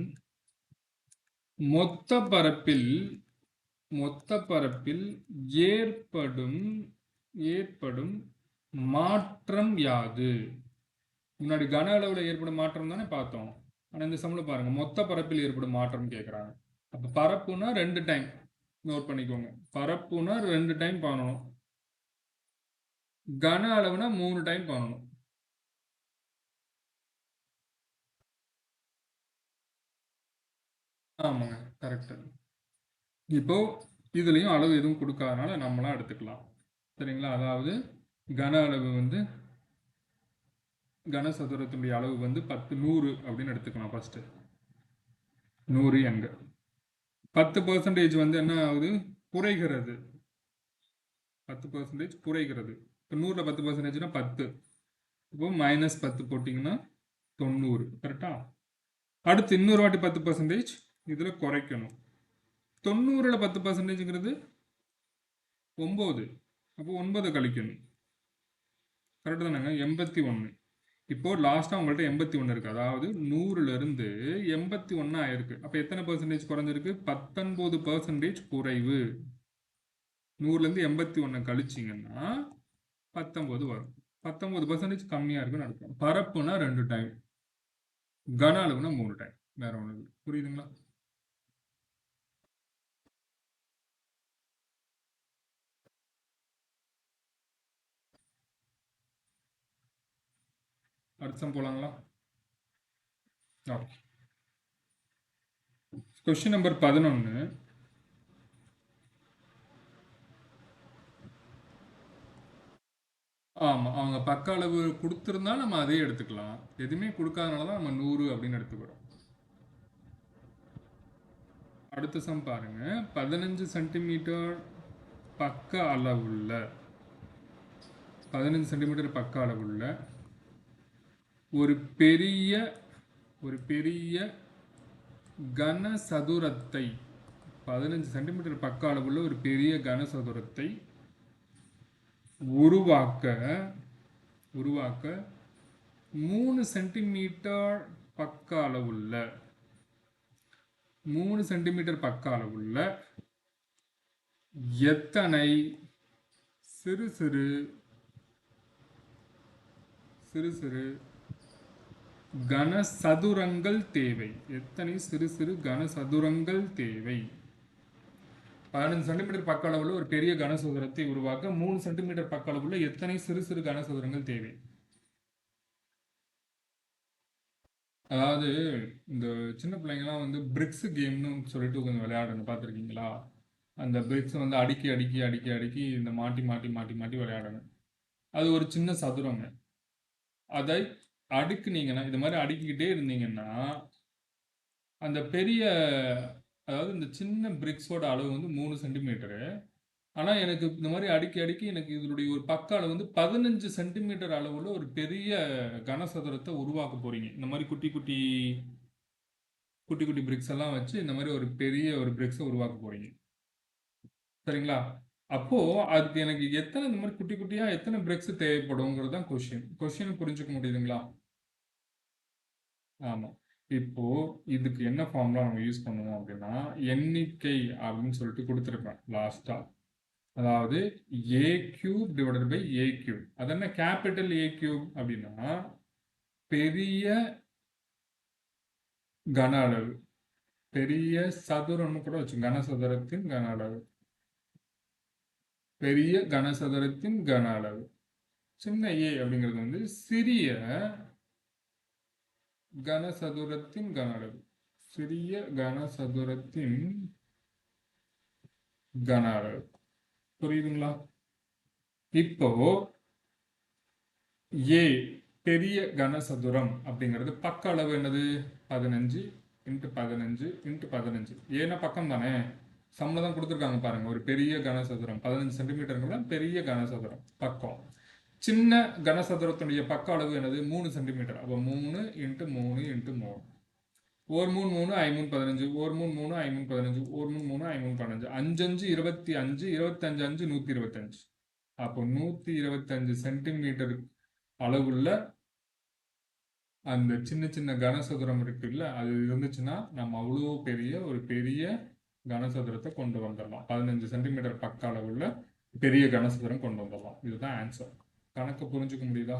மொத்த பரப்பில் ஏற்படும் மாற்றம் யாது? முன்னாடி கன அளவுல ஏற்படும் மாற்றம் தானே பார்த்தோம். ஆனா இந்த சமல பாருங்க, மொத்த பரப்பில் ஏற்படும் மாற்றம் கேட்குறாங்க. அப்ப பரப்புனா 2 டைம் நோட் பண்ணிக்கோங்க. பரப்புனா 2 டைம் பண்ணணும், கன அளவுனா 3 டைம் பண்ணணும். ஆமாங்க, கரெக்ட். இப்போ இதுலயும் அளவு எதுவும் கொடுக்காதனால நம்மளா எடுத்துக்கலாம். சரிங்களா? அதாவது கன அளவு வந்து கனசதுரத்தினுடைய அளவு வந்து 100 அப்படின்னு எடுத்துக்கலாம். ஃபர்ஸ்ட் 100 என்க 10% வந்து என்ன ஆகுது? குறைகிறது. 10% குறைகிறது. இப்போ 100ல 10%னா 10. இப்போ -10 போட்டிங்கன்னா 90. கரெக்டா? அடுத்து இன்னொரு வாட்டி 10% இதில் குறைக்கணும். 90ல் 10%ங்கிறது 9. அப்போ 9 கழிக்கணும். கரெக்டு தானேங்க? 81. இப்போ லாஸ்ட்டாக உங்கள்கிட்ட 81 இருக்குது. அதாவது 100லேருந்து 81 ஆயிருக்கு. அப்போ எத்தனை பர்சன்டேஜ் குறைஞ்சிருக்கு? 19% குறைவு. 100லேருந்து 81 கழிச்சிங்கன்னா 19 வரும். 19% கம்மியாக இருக்குன்னு அர்த்தம். பரப்புனா 2 டைம், கன அளவுனா 3 டைம். வேற ஒன்று புரியுதுங்களா? அடுத்த போலாங்களா? ஓகே. Question number 11. ஆமாம், அவங்க பக்க அளவு கொடுத்துருந்தா நம்ம அதே எடுத்துக்கலாம். எதுவுமே கொடுக்காதனால தான் நம்ம 100 அப்படின்னு எடுத்துக்கிறோம். அடுத்த சம் பாருங்க. 15 சென்டிமீட்டர் பக்க அளவுள்ள 15 சென்டிமீட்டர் பக்க அளவுள்ள ஒரு பெரிய கனசதுரத்தை 15 சென்டிமீட்டர் பக்க அளவுள்ள ஒரு பெரிய கனசதுரத்தை உருவாக்க 3 சென்டிமீட்டர் பக்க அளவுள்ள 3 சென்டிமீட்டர் பக்க அளவுள்ள எத்தனை சிறு சிறு கனசதுரங்கள் தேவை? எத்தனை சிறு கனசதுரங்கள் தேவை? 15 சென்டிமீட்டர் பக்க அளவுள்ள ஒரு பெரிய கனசதுரத்தை உருவாக்க 3 சென்டிமீட்டர் பக்க அளவுள்ள எத்தனை சிறு கனசதுரங்கள் தேவை? அதாவது இந்த சின்ன பிள்ளைங்கலாம் வந்து பிரிக்ஸ் கேம்னு சொல்லிட்டு கொஞ்சம் விளையாடணும், பார்த்துருக்கீங்களா? அந்த பிரிக்ஸ் வந்து அடுக்கி இந்த மாட்டி விளையாடணும். அது ஒரு சின்ன சதுரங்க. அதை அடுக்குனீங்கன்னா, இது மாதிரி அடுக்கிக்கிட்டே இருந்தீங்கன்னா அந்த பெரிய, அதாவது இந்த சின்ன பிரிக்ஸோட அளவு வந்து 3 சென்டிமீட்டரு. ஆனால் எனக்கு இந்த மாதிரி அடுக்கி எனக்கு இதனுடைய ஒரு பக்க அளவு வந்து 15 சென்டிமீட்டர் அளவுள்ள ஒரு பெரிய கனசதுரத்தை உருவாக்க போறீங்க. இந்த மாதிரி குட்டி குட்டி பிரிக்ஸ் எல்லாம் வச்சு இந்த மாதிரி ஒரு பெரிய ஒரு பிரிக்ஸை உருவாக்க போறீங்க. சரிங்களா? அப்போ அதுக்கு எனக்கு எத்தனை இந்த மாதிரி குட்டியா எத்தனை பிரிக்ஸ் தேவைப்படுங்கிறது தான் கொஸ்டின் புரிஞ்சுக்க முடியுதுங்களா? ஆமா. இப்போ இதுக்கு என்ன ஃபார்முலா நம்ம யூஸ் பண்ணுவோம் அப்படின்னா, எண்ணிக்கை அப்படின்னு சொல்லிட்டு கொடுத்துருப்பேன் லாஸ்டா. அதாவது a cube divided by a cube. அது என்ன கேபிட்டல் A cube அப்படின்னா பெரிய கன அளவு, பெரிய சதுரம்னு கூட வச்சு, கனசதுரத்தின் கன அளவு, பெரிய கனசதுரத்தின் கன அளவு. சின்ன a அப்படிங்கிறது வந்து சிறிய கனசதுரத்தின் கன அளவு, சிறிய கனசதுரத்தின் கன அளவு. புரியுதுங்களா? இப்போ a பெரிய கனசதுரம் அப்படிங்கிறது பக்க அளவு என்னது? 15. Into 15 into 15. ஏன்னா பக்கம் தானே, சம்மில் தான் கொடுத்துருக்காங்க பாருங்க. ஒரு பெரிய கனசதுரம் 15 சென்டிமீட்டருங்கிற பெரிய கனசதுரம் பக்கம். சின்ன கனசதுரத்துடைய பக்க அளவு என்னது 3 சென்டிமீட்டர். அப்போ 3 இன்ட்டு 3 இன்ட்டு 3. ஒரு 3 3 5 15, ஒரு 3 3 5 15, ஒரு 3 3 5 15, 5 5 25, 25 5 125. அப்போ 125 சென்டிமீட்டர் அளவுள்ள அந்த சின்ன சின்ன கனசதுரம் இருக்குல்ல, அது இருந்துச்சுன்னா நம்ம அவ்வளோ ஒரு பெரிய கனசதுரத்தை கொண்டு வந்துடலாம். 15 சென்டிமீட்டர் பக்க அளவுள்ள பெரிய கனசதுரம் கொண்டு வந்துடலாம். இதுதான் ஆன்சர். கணக்கு புரிஞ்சுக்க முடியுதா?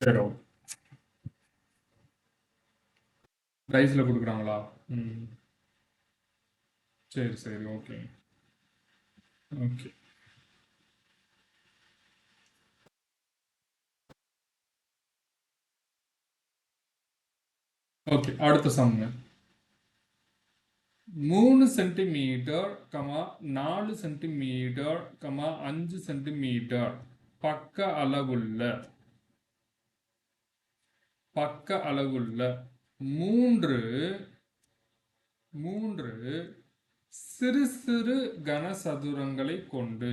சரி, ரைஸ்ல கொடுக்குறாங்களா? ம், சரி சரி, ஓகே ஓகே. ஓகே, அடுத்த சம்ங்க. 3 சென்டிமீட்டர், 4 சென்டிமீட்டர், 5 சென்டிமீட்டர் பக்க அளவுள்ள மூன்று சிறு சிறு கனசதுரங்களை கொண்டு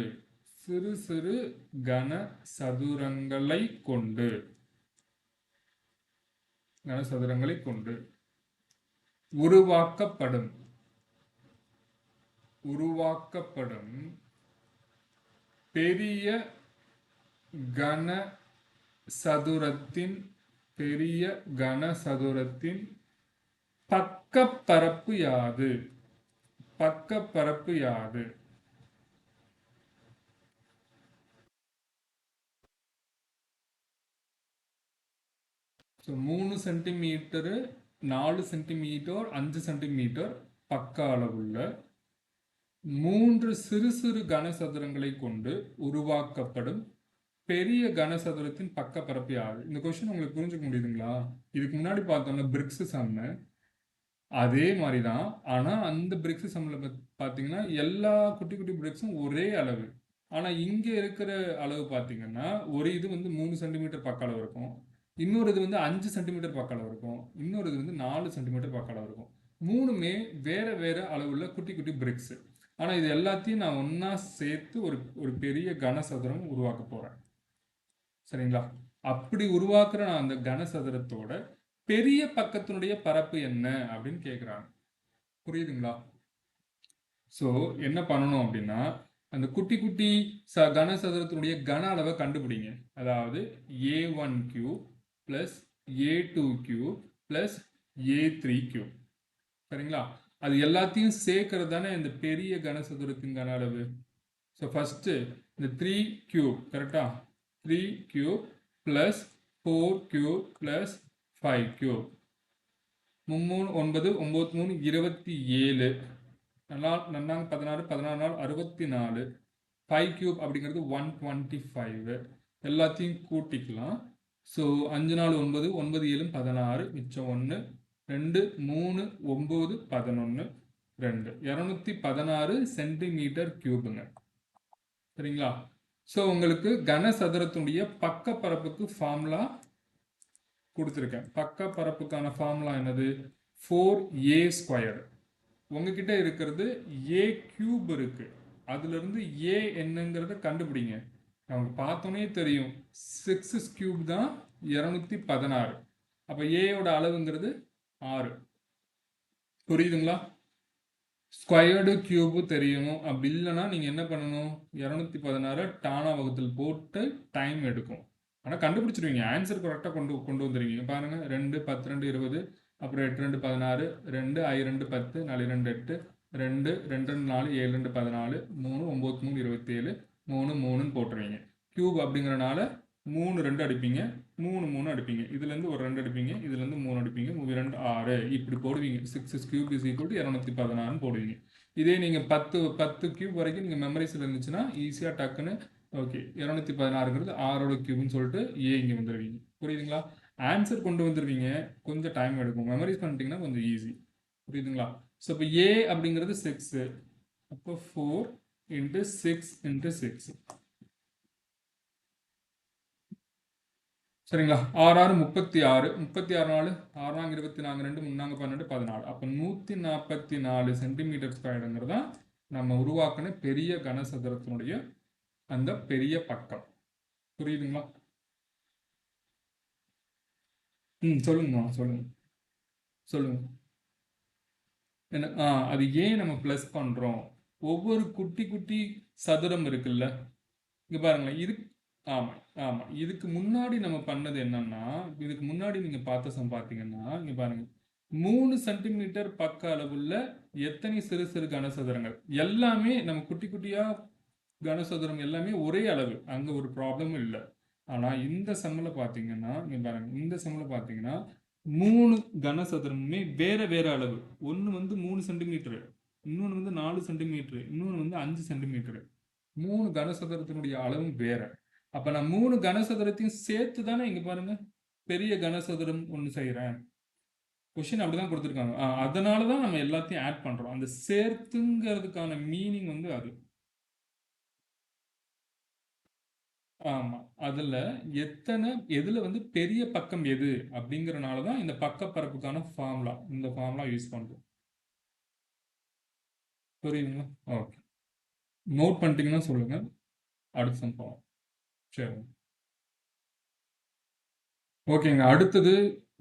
உருவாக்கப்படும் பெரிய கனசதுரத்தின் பக்கப்பரப்பு யாது? பக்கப்பரப்பு யாது? ஸோ 3 சென்டிமீட்டரு, 4 சென்டிமீட்டர், 5 சென்டிமீட்டர் பக்க அளவுள்ள 3 சிறு சிறு கனசதுரங்களை கொண்டு உருவாக்கப்படும் பெரிய கனசதுரத்தின் பக்கப்பரப்பு யாது? இந்த கொஸ்டின் உங்களுக்கு புரிஞ்சுக்க முடியுதுங்களா? இதுக்கு முன்னாடி பார்த்தோம்னா பிரிக்ஸ் சம்மு அதே மாதிரி தான். ஆனால் அந்த பிரிக்ஸ் சம்மில் பார்த்தீங்கன்னா எல்லா குட்டி குட்டி பிரிக்ஸும் ஒரே அளவு. ஆனால் இங்கே இருக்கிற அளவு பார்த்தீங்கன்னா ஒரு இது வந்து 3 சென்டிமீட்டர் பக்க அளவு இருக்கும், இன்னொரு இது வந்து 5 சென்டிமீட்டர் பக்க அளவு இருக்கும், இன்னொரு இது வந்து 4 சென்டிமீட்டர் பக்க அளவு இருக்கும். மூணுமே வேற வேற அளவுள்ள குட்டி குட்டி பிரிக்ஸ். ஆனால் இது எல்லாத்தையும் நான் ஒன்றா சேர்த்து ஒரு பெரிய கனசதுரம் உருவாக்க போகிறேன். சரிங்களா? அப்படி உருவாக்குற நான் அந்த கனசதுரத்தோட பெரிய பக்கத்தினுடைய பரப்பு என்ன அப்படின்னு கேட்குறாங்க. புரியுதுங்களா? ஸோ என்ன பண்ணணும் அப்படின்னா, அந்த குட்டி குட்டி கனசதுரத்தினுடைய கன அளவை கண்டுபிடிங்க. அதாவது A1³ + A2³ + A3³. சரிங்களா? அது எல்லாத்தையும் சேர்க்கறது தானே இந்த பெரிய கனசதுரத்தின் கன அளவு. ஸோ ஃபஸ்ட்டு இந்த 3³ கரெக்டா? 3³ + 4³ + 5³ 3 9 9 3 27 நன்னாங்க 16 16 நாள் 64 5³ அப்படிங்கிறது 125. எல்லாத்தையும் கூட்டிக்கலாம். ஸோ 5 நாள் 9 9 7 16 மிச்சம் 1 2 3 9 11 2 216 சென்டிமீட்டர் கியூபுங்க. சரிங்களா? ஸோ உங்களுக்கு கனசதுரத்துடைய பக்கப்பரப்புக்கு ஃபார்முலா கொடுத்துருக்கேன். பக்கப்பரப்புக்கான ஃபார்முலா என்னது? 4a². உங்ககிட்ட இருக்கிறது a³ இருக்கு, அதுல இருந்து a என்னங்கிறத கண்டுபிடிங்க. நமக்கு பார்த்தோன்னே தெரியும் 6³ தான் 216. அப்போ ஏயோட அளவுங்கிறது 6. புரியுதுங்களா? ஸ்கொயர்டு கியூபு தெரியணும். அப்படி இல்லைன்னா நீங்கள் என்ன பண்ணணும்? 216 டானா வகுத்தில் போட்டு டைம் எடுக்கும். ஆனால் கண்டுபிடிச்சிருவீங்க, ஆன்சர் கரெக்டாக கொண்டு வந்துடுவீங்க. பாருங்கள் 2 10 2 20, அப்புறம் 8 2 16, 2 I 2 10, 4 2 8, 2 2 4 7 2 14, 3 9 3 27, 3 3ன்னு போட்டுருவீங்க. கியூப் அப்படிங்கிறனால 3 2 அடிப்பீங்க, 3 3 அடிப்பீங்க, இதுலேருந்து ஒரு 2 அடிப்பீங்க, இதுலேருந்து 3 அடிப்பீங்க, 2 6 இப்படி போடுவீங்க. 6³ = 216ன்னு போடுவீங்க. இதே நீங்கள் 10 கியூப் வரைக்கும் நீங்கள் மெமரிஸில் இருந்துச்சுன்னா ஈஸியாக டக்குன்னு ஓகே 216ங்கிறது 6ஓட கியூப்னு சொல்லிட்டு ஏ இங்கே வந்துடுவீங்க. புரியுதுங்களா? ஆன்சர் கொண்டு வந்துடுவீங்க, கொஞ்சம் டைம் எடுக்கும். மெமரிஸ் பண்ணிட்டீங்கன்னா கொஞ்சம் ஈஸி. புரியுதுங்களா? ஸோ இப்போ ஏ அப்படிங்கிறது 6, அப்போ 4, இன்ட்டு 6 இன்ட்டு 6. சரிங்களா? 6 6 36. 36 4 6 நாங்க 24 2 3 நாங்க 12 14. அப்போ 144 சென்டிமீட்டர் ஸ்கொயர்டுங்கிறது தான் நம்ம உருவாக்கின பெரிய கனசதுரத்தினுடைய அந்த பெரிய பக்கம். புரியுதுங்களா? சொல்லுங்கம்மா, சொல்லுங்க சொல்லுங்க. என்ன அது ஏன் நம்ம ப்ளஸ் பண்ணுறோம்? ஒவ்வொரு குட்டி குட்டி சதுரம் இருக்குல்ல, இங்க பாருங்களேன். ஆமா ஆமா இதுக்கு முன்னாடி நம்ம பண்ணது என்னன்னா, இதுக்கு முன்னாடி நீங்க பார்த்த சம் பார்த்தீங்கன்னா, இங்க பாருங்க 3 சென்டிமீட்டர் பக்க அளவுள்ள எத்தனை சிறு சிறு கனசதுரங்கள் எல்லாமே நம்ம குட்டி குட்டியா கனசதுரம் எல்லாமே ஒரே அளவு, அங்க ஒரு ப்ராப்ளமும் இல்லை. ஆனா இந்த சம்மில் பார்த்தீங்கன்னா, இங்க பாருங்க, இந்த சம்மில் பார்த்தீங்கன்னா 3 கனசதுரமுமே வேற வேற அளவு. ஒன்று வந்து 3 சென்டிமீட்டரு, இன்னொன்று வந்து 4 சென்டிமீட்டரு, இன்னொன்று வந்து 5 சென்டிமீட்டரு. 3 கனசதுரத்தினுடைய அளவும் வேற. அப்ப நான் 3 கனசதுரத்தையும் சேர்த்து தானே இங்க பாருங்க பெரிய கனசதுரம் ஒன்று செய்யறேன். கொஸ்டின் அப்படிதான் கொடுத்துருக்காங்க. அதனால தான் நம்ம எல்லாத்தையும் ஆட் பண்றோம். அந்த சேர்த்துங்கிறதுக்கான மீனிங் வந்து அது. ஆமா, அதுல எதுல வந்து பெரிய பக்கம் எது அப்படிங்கறனால தான் இந்த பக்கப்பரப்புக்கான ஃபார்முலா, இந்த ஃபார்முலா யூஸ் பண்றோம். புரியுதுங்களா? ஓகே, நோட் பண்ணிட்டீங்கன்னா சொல்லுங்க, அடுத்த சம் போவோம். சரி, ஓகேங்க. அடுத்தது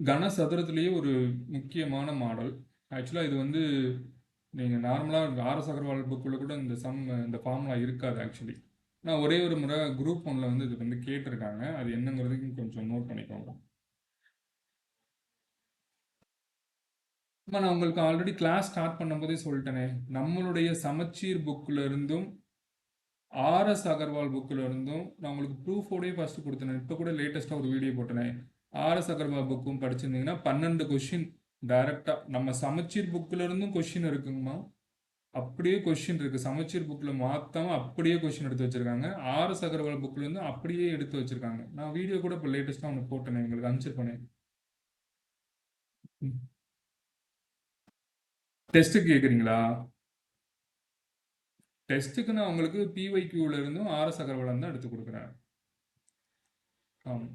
கனசதுரத்திலேயே ஒரு முக்கியமான மாடல். ஆக்சுவலாக இது வந்து நீங்கள் நார்மலாக ஆர்எஸ் அகர்வால் புக்கில் கூட இந்த ஃபார்முலா இருக்காது ஆக்சுவலி. நான் ஒரே ஒரு முறை குரூப் 1ல் வந்து இது வந்து கேட்டிருக்காங்க. அது என்னங்கிறதுக்கு கொஞ்சம் நோட் பண்ணிக்கோங்க. நான் உங்களுக்கு ஆல்ரெடி கிளாஸ் ஸ்டார்ட் பண்ணும்போதே சொல்லிட்டேனே, நம்மளுடைய சமச்சீர் புக்கில் இருந்தும் ஆர்எஸ் அகர்வால் புக்கில் இருந்தும் நான் உங்களுக்கு ப்ரூஃபோடே ஃபர்ஸ்ட் கொடுத்தேன். இப்போ கூட லேட்டஸ்ட்டாக ஒரு வீடியோ போட்டேனே, ஆர்எஸ் அகர்வால் புக்கும் படிச்சிருந்தீங்கன்னா 12 கொஸ்டின் டைரக்டாக நம்ம சமச்சீர் புக்கில் இருந்தும் கொஸ்டின் இருக்குங்கம்மா. அப்படியே கொஸ்டின் இருக்கு. சமச்சீர் புக்கில் மாற்றாம அப்படியே கொஸ்டின் எடுத்து வச்சிருக்காங்க. ஆர்எஸ் அகர்வால் புக்கில் இருந்து அப்படியே எடுத்து வச்சிருக்காங்க. நான் வீடியோ கூட இப்போ லேட்டஸ்ட்டாக ஒன்று போட்டேனே, உங்களுக்கு அனுப்பிச்சிருப்பேனே. டெஸ்ட்டுக்கு கேட்குறீங்களா? டெஸ்ட்டுக்கு நான் உங்களுக்கு பிஒய்க்யூவில் இருந்தும் ஆர்எஸ் அகர்வால் தான் எடுத்து கொடுக்குறேன். ஆமாம்,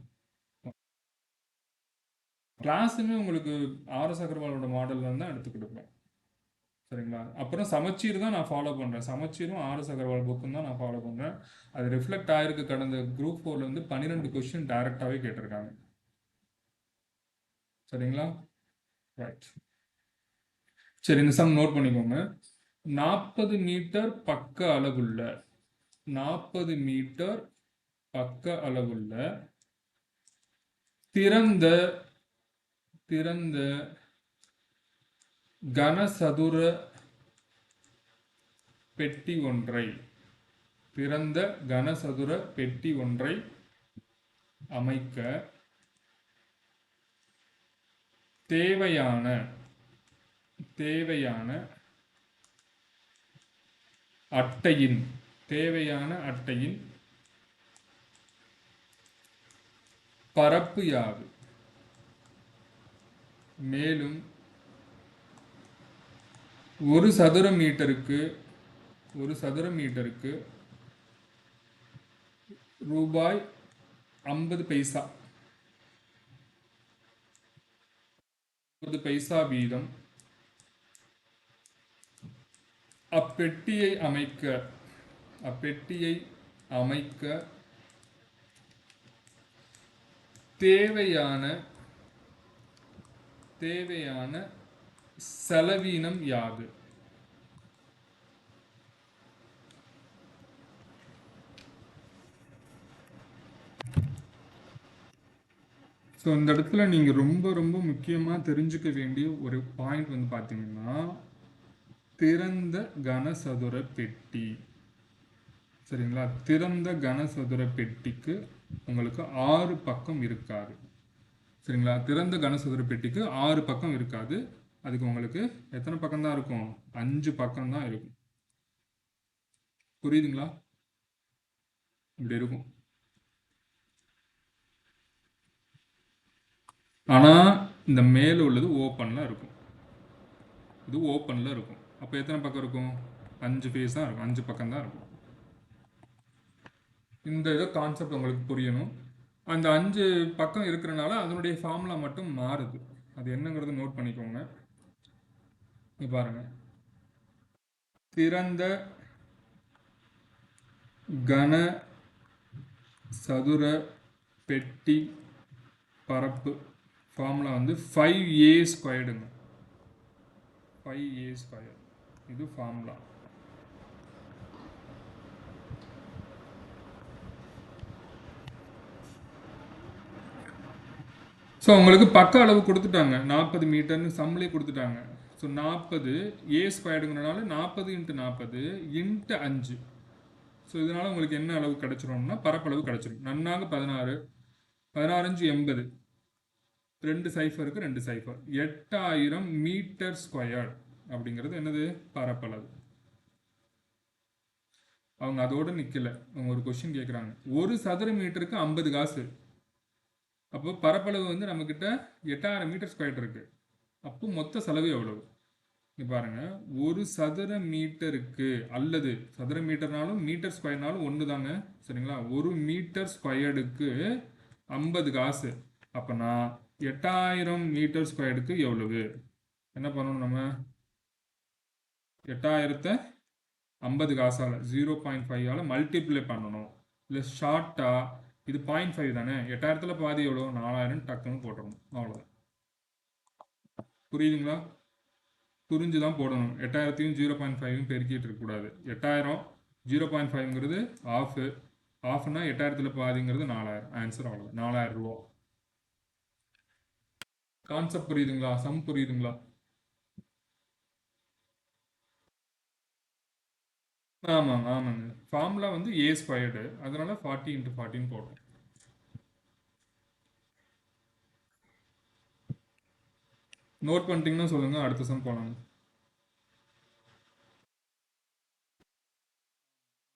கிளாஸுமே உங்களுக்கு ஆர்எஸ் அகர்வாலோட மாடல்ல தான் எடுத்து கொடுப்பேன். சரிங்களா? அப்புறம் சமச்சீர் தான் நான் ஃபாலோ பண்ணுறேன். சமச்சீரும் ஆர்எஸ் அகர்வால் புக்கும் தான் நான் ஃபாலோ பண்ணுறேன். அது ரிஃப்ளெக்ட் ஆயிருக்கு. கடந்த குரூப் 4ல வந்து 12 கொஸ்டின் டைரக்டாகவே கேட்டிருக்காங்க. சரிங்களா? ரைட். சரி, இந்த சம் நோட் பண்ணிக்கோங்க. 40 மீட்டர் பக்க அளவுள்ள 40 மீட்டர் பக்க அளவுள்ள திறந்த திறந்த கனசதுர பெட்டி ஒன்றை திறந்த கனசதுர பெட்டி ஒன்றை அமைக்க தேவையான அட்டையின் பரப்பு யாது? மேலும் ஒரு சதுர மீட்டருக்கு ரூபாய் 50 பைசா வீதம் அப்பெட்டியை அமைக்க தேவையான செலவீனம் யாது? ஸோ இந்த இடத்துல நீங்கள் ரொம்ப ரொம்ப முக்கியமாக தெரிஞ்சுக்க வேண்டிய ஒரு பாயிண்ட் வந்து பார்த்தீங்கன்னா, திறந்த கனசதுர பெட்டி. சரிங்களா? திறந்த கனசதுர பெட்டிக்கு உங்களுக்கு 6 பக்கம் இருக்காது. சரிங்களா? திறந்த கனசதுர பெட்டிக்கு 6 பக்கம் இருக்காது. அதுக்கு உங்களுக்கு எத்தனை பக்கம் தான் இருக்கும்? 5 பக்கம் தான் இருக்கும். புரியுதுங்களா? இப்படி இருக்கும். ஆனால் இந்த மேலே உள்ளது ஓப்பனில் இருக்கும். இது ஓப்பனில் இருக்கும். அப்போ எத்தனை பக்கம் இருக்கும்? 5 ஃபேஸ் தான் இருக்கும். 5 பக்கம் தான் இருக்கும். இந்த இதை கான்செப்ட் உங்களுக்கு புரியணும். அந்த 5 பக்கம் இருக்கிறனால அதனுடைய ஃபார்முலா மட்டும் மாறுது. அது என்னங்கிறத நோட் பண்ணிக்கோங்க. இங்க பாருங்க, திறந்த கன சதுர பெட்டி பரப்பு ஃபார்முலா வந்து 5a ஸ்கொயர்டுங்க. 5a ஸ்கொயர் இது ஃபார்முலா. ஸோ உங்களுக்கு பக்க அளவு கொடுத்துட்டாங்க, 40 மீட்டர்னு சம்மிலே கொடுத்துட்டாங்க. ஸோ 40 ஏ ஸ்கொயர்டுங்கிறனால 40 × 40 × 5. ஸோ இதனால் உங்களுக்கு என்ன அளவு கிடச்சிரும்னா பரப்பளவு கிடச்சிரும். நன்னாக 16 16 × 80 2 சைஃபருக்கு 2 சைஃபர் 8000 மீட்டர் ஸ்கொயர் அப்படிங்கிறது என்னது பரப்பளவு. அவங்க அதோட நிற்கல, அவங்க ஒரு கொஸ்டின் கேட்குறாங்க, ஒரு சதுர மீட்டருக்கு 50 காசு. அப்போ பரப்பளவு வந்து நம்மக்கிட்ட 8000 மீட்டர் ஸ்கொயர் இருக்கு. அப்போ மொத்த செலவு எவ்வளவு? இங்க பாருங்க, ஒரு சதுர மீட்டருக்கு அல்லது சதுர மீட்டர்னாலும் மீட்டர் ஸ்கொயர்னாலும் ஒன்று தாங்க, சரிங்களா? ஒரு மீட்டர் ஸ்கொயர்டுக்கு 50 காசு. அப்போனா 8000 மீட்டர் ஸ்கொயர்டுக்கு எவ்வளவு? என்ன பண்ணணும் நம்ம? 8000த்தை 50 காசால் 0.5ஆல் மல்டிப்ளை பண்ணணும். இல்லை ஷார்ட்டாக இது 0.5 தானே, 8000த்தில் பாதி எவ்வளோ? 4000 டக்குன்னு போட்டுடணும், அவ்வளோதான். புரியுதுங்களா? புரிஞ்சு தான் போடணும். 8000த்தையும் 0.5யும் பெருக்கிட்டு இருக்கக்கூடாது. 8000 0.5ங்கிறது ஆஃபு, ஆஃப்னா 8000த்தில் பாதிங்கிறது 4000. ஆன்சர் அவ்வளோதான், 4000 ரூபா. கான்செப்ட் புரியுதுங்களா? சம் புரியுதுங்களா? ஆமாங்க ஆமாங்க. ஃபார்முலா வந்து ஏ ஸ்கொயர்டு, அதனால 40 × 40 போட்டோம். நோட் பண்ணிட்டீங்கன்னா சொல்லுங்க, அடுத்த சம் போனாங்க.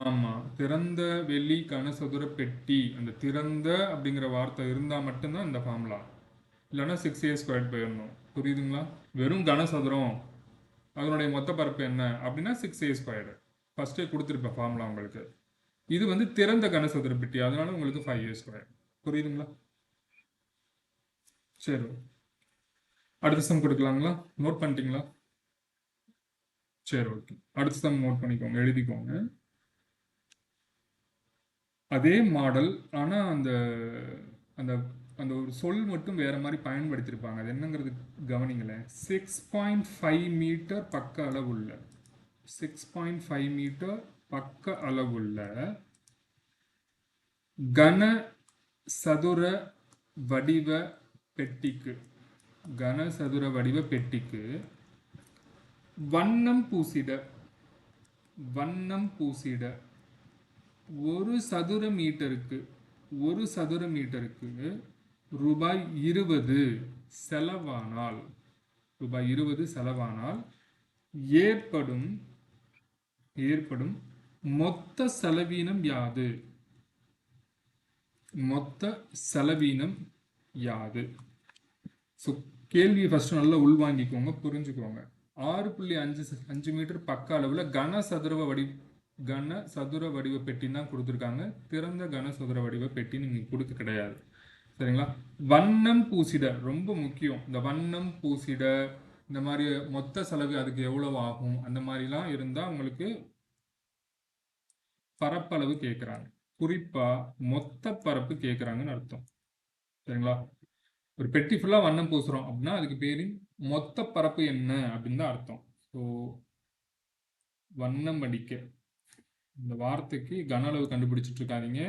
ஆமா, திறந்த வெளி கனசதுர பெட்டி. அந்த திறந்த அப்படிங்கிற வார்த்தை இருந்தால் மட்டும்தான் இந்த ஃபார்முலா, இல்லைன்னா 6a ஸ்கொயர்ட் போயிடணும். புரியுதுங்களா? வெறும் கனசதுரம் அதனுடைய மொத்த பரப்பு என்ன அப்படின்னா 6a ஸ்கொயர்டு ஃபர்ஸ்டே கொடுத்துருப்பேன் ஃபார்முலா உங்களுக்கு. இது வந்து திறந்த கனசதுர பெட்டி, அதனால உங்களுக்கு 5a ஸ்கொயர். புரியுதுங்களா? சரி, அடுத்த சம் கொடுக்கலாங்களா? நோட் பண்ணிட்டீங்களா? சரி, ஓகே. அடுத்த சம் நோட் பண்ணிக்கோங்க, எழுதிக்கோங்க. அதே மாடல், ஆனால் அந்த அந்த அந்த ஒரு சொல் மட்டும் வேற மாதிரி பயன்படுத்தியிருப்பாங்க. அது என்னங்கிறது கவனிங்களேன். 6.5 மீட்டர் பக்க அளவுள்ள 6.5 மீட்டர் பக்க அளவுள்ள கன சதுர வடிவ பெட்டிக்கு கனசதுர வடிவ பெட்டிக்கு வண்ணம் பூசிட ஒரு சதுர மீட்டருக்கு ரூபாய் 20 செலவானால் ஏற்படும் மொத்த செலவீனம் யாது? ஸோ கேள்வியை ஃபர்ஸ்ட் நல்லா உள்வாங்கிக்கோங்க, புரிஞ்சுக்கோங்க. 6.5 மீட்டர் பக்க அளவில் கனசதுர வடிவ பெட்டின்னு தான் கொடுத்துருக்காங்க. திறந்த கனசதுர வடிவ பெட்டின்னு நீங்கள் கொடுக்க கிடையாது, சரிங்களா? வண்ணம் பூசிட ரொம்ப முக்கியம். இந்த வண்ணம் பூசிட இந்த மாதிரி மொத்த செலவு அதுக்கு எவ்வளவு ஆகும் அந்த மாதிரிலாம் இருந்தால் உங்களுக்கு பரப்பளவு கேட்குறாங்க. குறிப்பாக மொத்த பரப்பு கேட்குறாங்கன்னு அர்த்தம், சரிங்களா? ஒரு பெட்டி ஃபுல்லாக வண்ணம் பூசுகிறோம் அப்படின்னா அதுக்கு பேர் மொத்த பரப்பு என்ன அப்படின்னு தான் அர்த்தம். ஸோ வண்ணம் அடிக்க இந்த வார்த்தைக்கு கன அளவு கண்டுபிடிச்சிட்டு இருக்காதீங்க,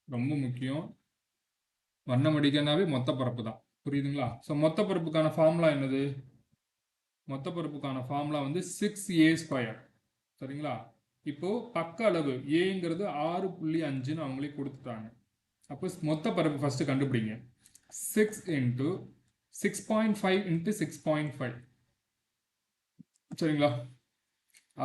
ரொம்ப முக்கியம். வண்ணம் அடிக்கனாவே மொத்த பரப்பு தான், புரியுதுங்களா? ஸோ மொத்த பரப்புக்கான ஃபார்முலா என்னது? மொத்த பரப்புக்கான ஃபார்முலா வந்து 6a ஸ்கொயர், சரிங்களா? இப்போ பக்க அளவு ஏங்கிறது 6.5ன்னு அவங்களே கொடுத்துட்டாங்க. அப்போ மொத்த பரப்பு ஃபர்ஸ்ட் கண்டுபிடிங்க. 6 × 6.5 × 6.5, சரிங்களா?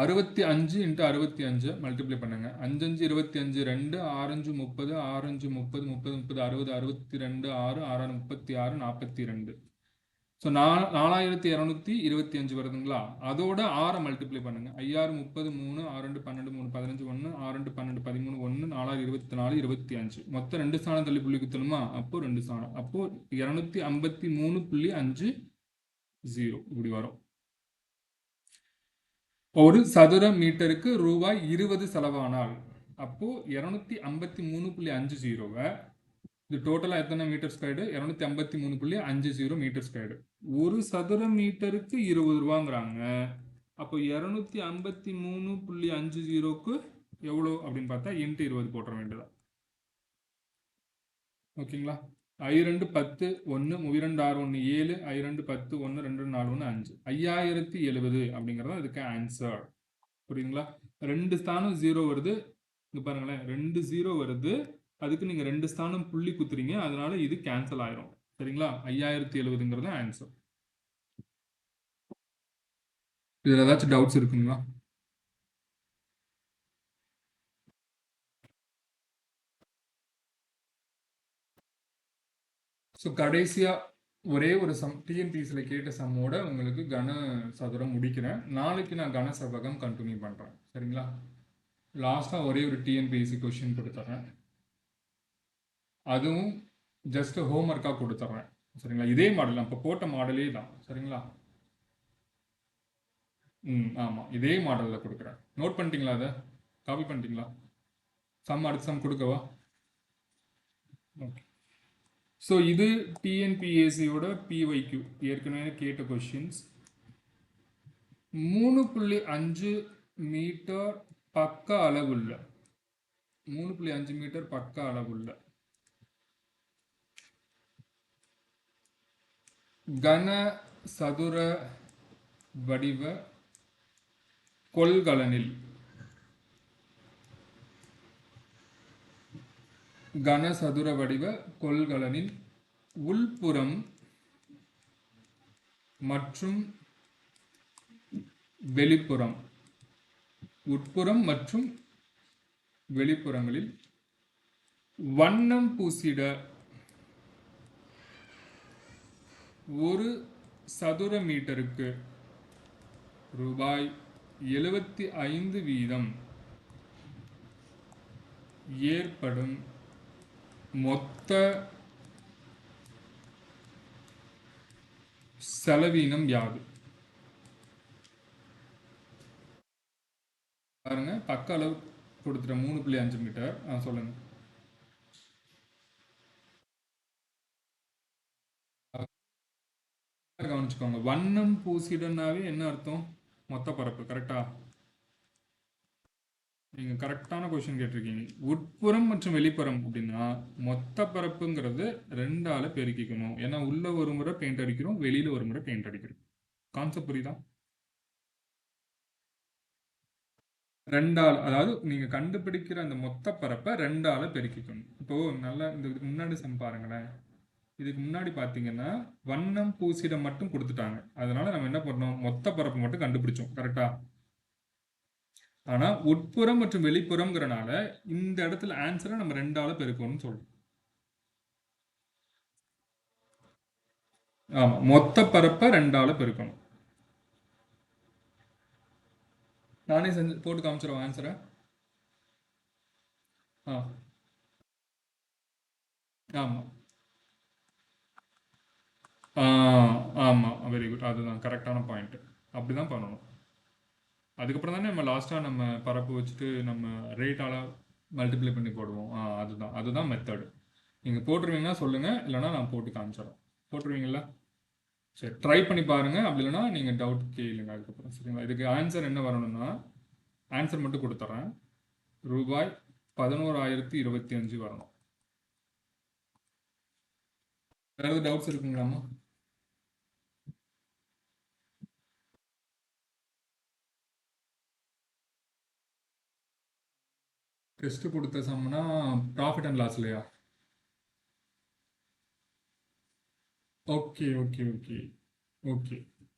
65 × 65 மல்டிப்ளை பண்ணுங்க. 5 5 25 2 6 5 30 6 5 30 30 30 60 62 6 6 36 42. ஸோ 4225 வருதுங்களா, அதோட 6 மல்டிப்ளை பண்ணுங்க. 5 30 3 6 12 3 15 1 6 12 13 1 4 24 25 மொத்தம் 2 ஸ்தானம் தள்ளி புள்ளி குத்தணுமா, அப்போ 2 ஸ்தானம், அப்போ 253.50 இப்படி வரும். ஒரு சதுர மீட்டருக்கு ரூபாய் 20 செலவானால் அப்போ 253.50 இது டோட்டலா எத்தனை மீட்டர் ஸ்கொயர்டு, 253.50 மீட்டர் ஸ்கொயர்டு. ஒரு சதுர மீட்டருக்கு 20 ரூபாங்கிறாங்க. அப்போ 253.50க்கு எவ்வளோ அப்படின்னு பார்த்தா இன்ட்டு 20 போட்டுற வேண்டியதா. ஓகேங்களா. I2 10 1 32 6 1 7 I2 10 1 2 4 1 5 5070 அப்படிங்கிறது இதுக்கு ஆன்சர். புரியுதுங்களா. 2 ஸ்தானம் 0 வருது, இங்க பாருங்களேன் 2 0 வருது, அதுக்கு நீங்க 2 ஸ்தானம் புள்ளி குத்துறீங்க, அதனால இது கேன்சல் ஆயிரும். சரிங்களா. 5070ங்கிறது ஆன்சர். இதுல ஏதாச்சும் டவுட்ஸ் இருக்குங்களா? ஸோ கடைசியா ஒரே ஒரு சம் டிஎன்பிஎஸ்சியில் கேட்ட சம்மோட உங்களுக்கு கன சதுரம் முடிக்கிறேன். நாளைக்கு நான் கன செவ்வகம் கண்டினியூ பண்றேன். சரிங்களா. லாஸ்ட்டாக ஒரே ஒரு டிஎன்பிஎஸ்சி கொஸ்டின் கொடுத்துட்றேன், அதுவும் ஜஸ்ட் ஹோம்ஒர்க்காக கொடுத்துட்றேன். சரிங்களா. இதே மாடல் நம்ம போட்ட மாடலே தான். சரிங்களா. ஆமாம், இதே மாடலில் கொடுக்குறேன். நோட் பண்ணிட்டீங்களா, அதை காப்பி பண்ணிட்டீங்களா? சம் அடுத்த சம் கொடுக்கவா? ஓகே. ஸோ இது டிஎன்பிஎஸ்சியோட பிஒய்க்யூ ஏற்கனவே கேட்ட கொஷின்ஸ். 3.5 மீட்டர் பக்க அளவுள்ள 3.5 மீட்டர் பக்க அளவுள்ள கன சதுர வடிவ கொள்கலனில் கனசதுர வடிவ கொள்கலனின் உள்புறம் மற்றும் வெளிப்புறம், உட்புறம் மற்றும் வெளிப்புறங்களில் வண்ணம் பூசிட ஒரு சதுர மீட்டருக்கு ரூபாய் 75 வீதம் ஏற்படும் மொத்த செலவீனம் யாது? பாருங்க, பக்க அளவு கொடுத்துட்ட 3.5 மீட்டர். சொல்லுங்க. கவனிச்சுக்கோங்க, வண்ணம் பூசிடனாவே என்ன அர்த்தம்? மொத்த பரப்பு. கரெக்டா? நீங்க கரெக்டான கொஸ்டின் கேட்டிருக்கீங்க. உட்புறம் மற்றும் வெளிப்புறம் அப்படின்னா மொத்த பரப்புங்கிறது 2ஆல பெருக்கிக்கணும். ஏன்னா உள்ள ஒரு முறை பெயிண்ட் அடிக்கிறோம், வெளியில ஒரு முறை பெயிண்ட் அடிக்கிறோம். கான்செப்ட் புரியுதா? 2ஆல், அதாவது நீங்க கண்டுபிடிக்கிற அந்த மொத்த பரப்பை 2ஆல பெருக்கிக்கணும். இப்போ நல்லா இந்த முன்னாடி சம் பாருங்களேன். இதுக்கு முன்னாடி பார்த்தீங்கன்னா வண்ணம் பூசிடம் மட்டும் கொடுத்துட்டாங்க, அதனால நம்ம என்ன பண்ணோம், மொத்த பரப்பு மட்டும் கண்டுபிடிச்சோம். கரெக்டா? ஆனா உட்புறம் மற்றும் வெளிப்புறம்ங்கிறனால இந்த இடத்துல ஆன்சரை நம்ம 2ஆல பெருக்கணும்னு சொல்றோம். ஆமா, மொத்த பரப்பை 2ஆல பெருக்கணும். நானே செஞ்சு போட்டு காமிச்சிருவோம் ஆன்சரை. ஆமா ஆமா, வெரி குட். அதுதான் கரெக்டான பாயிண்ட். அப்படிதான் பண்ணணும். அதுக்கப்புறம் தானே நம்ம லாஸ்ட்டாக நம்ம பரப்பு வச்சுட்டு நம்ம ரேட்டால் மல்டிப்ளை பண்ணி போடுவோம். அதுதான் மெத்தடு. நீங்கள் போட்டுருவீங்கன்னா சொல்லுங்கள், இல்லைனா நான் போட்டு காமிச்சிடறேன். போட்டுருவீங்களா? சரி, ட்ரை பண்ணி பாருங்கள். அப்படி இல்லைனா நீங்கள் டவுட் கேளுங்க அதுக்கப்புறம். சரிங்களா. இதுக்கு ஆன்சர் என்ன வரணும்னா, ஆன்சர் மட்டும் கொடுத்துட்றேன். ரூபாய் 11,025 வரணும். வேறு எதாவது டவுட்ஸ் இருக்குங்களாமா? டெஸ்ட் கொடுத்த சம்னா ப்ராஃபிட் அண்ட் லாஸ் இல்லையா? Okay okay okay okay.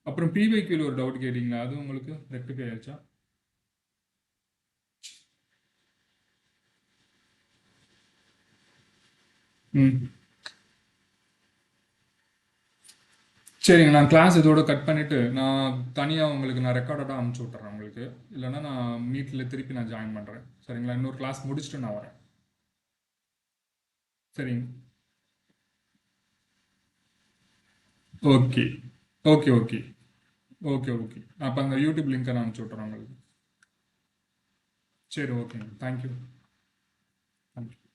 அப்புறம் பிவைக்யூல ஒரு டவுட் கேட்டீங்களா, அது உங்களுக்கு ரெக்டிஃபை ஆயிடுச்சா? ம் சரிங்க, நான் கிளாஸ் இதோட கட் பண்ணிட்டு நான் தனியாக உங்களுக்கு நான் ரெக்கார்டடாக அனுப்பிச்சி விட்டுறேன் உங்களுக்கு. இல்லைன்னா நான் மீட்டில் திருப்பி நான் ஜாயின் பண்ணுறேன். சரிங்களா? இன்னொரு கிளாஸ் முடிச்சுட்டு நான் வரேன். சரிங்க. Okay okay okay okay okay. அப்போ அந்த யூடியூப் லிங்க்கை நான் அனுப்பிச்சி விட்டுறேன் உங்களுக்கு. சரி, ஓகேங்க. தேங்க்யூ. தேங்க்யூ.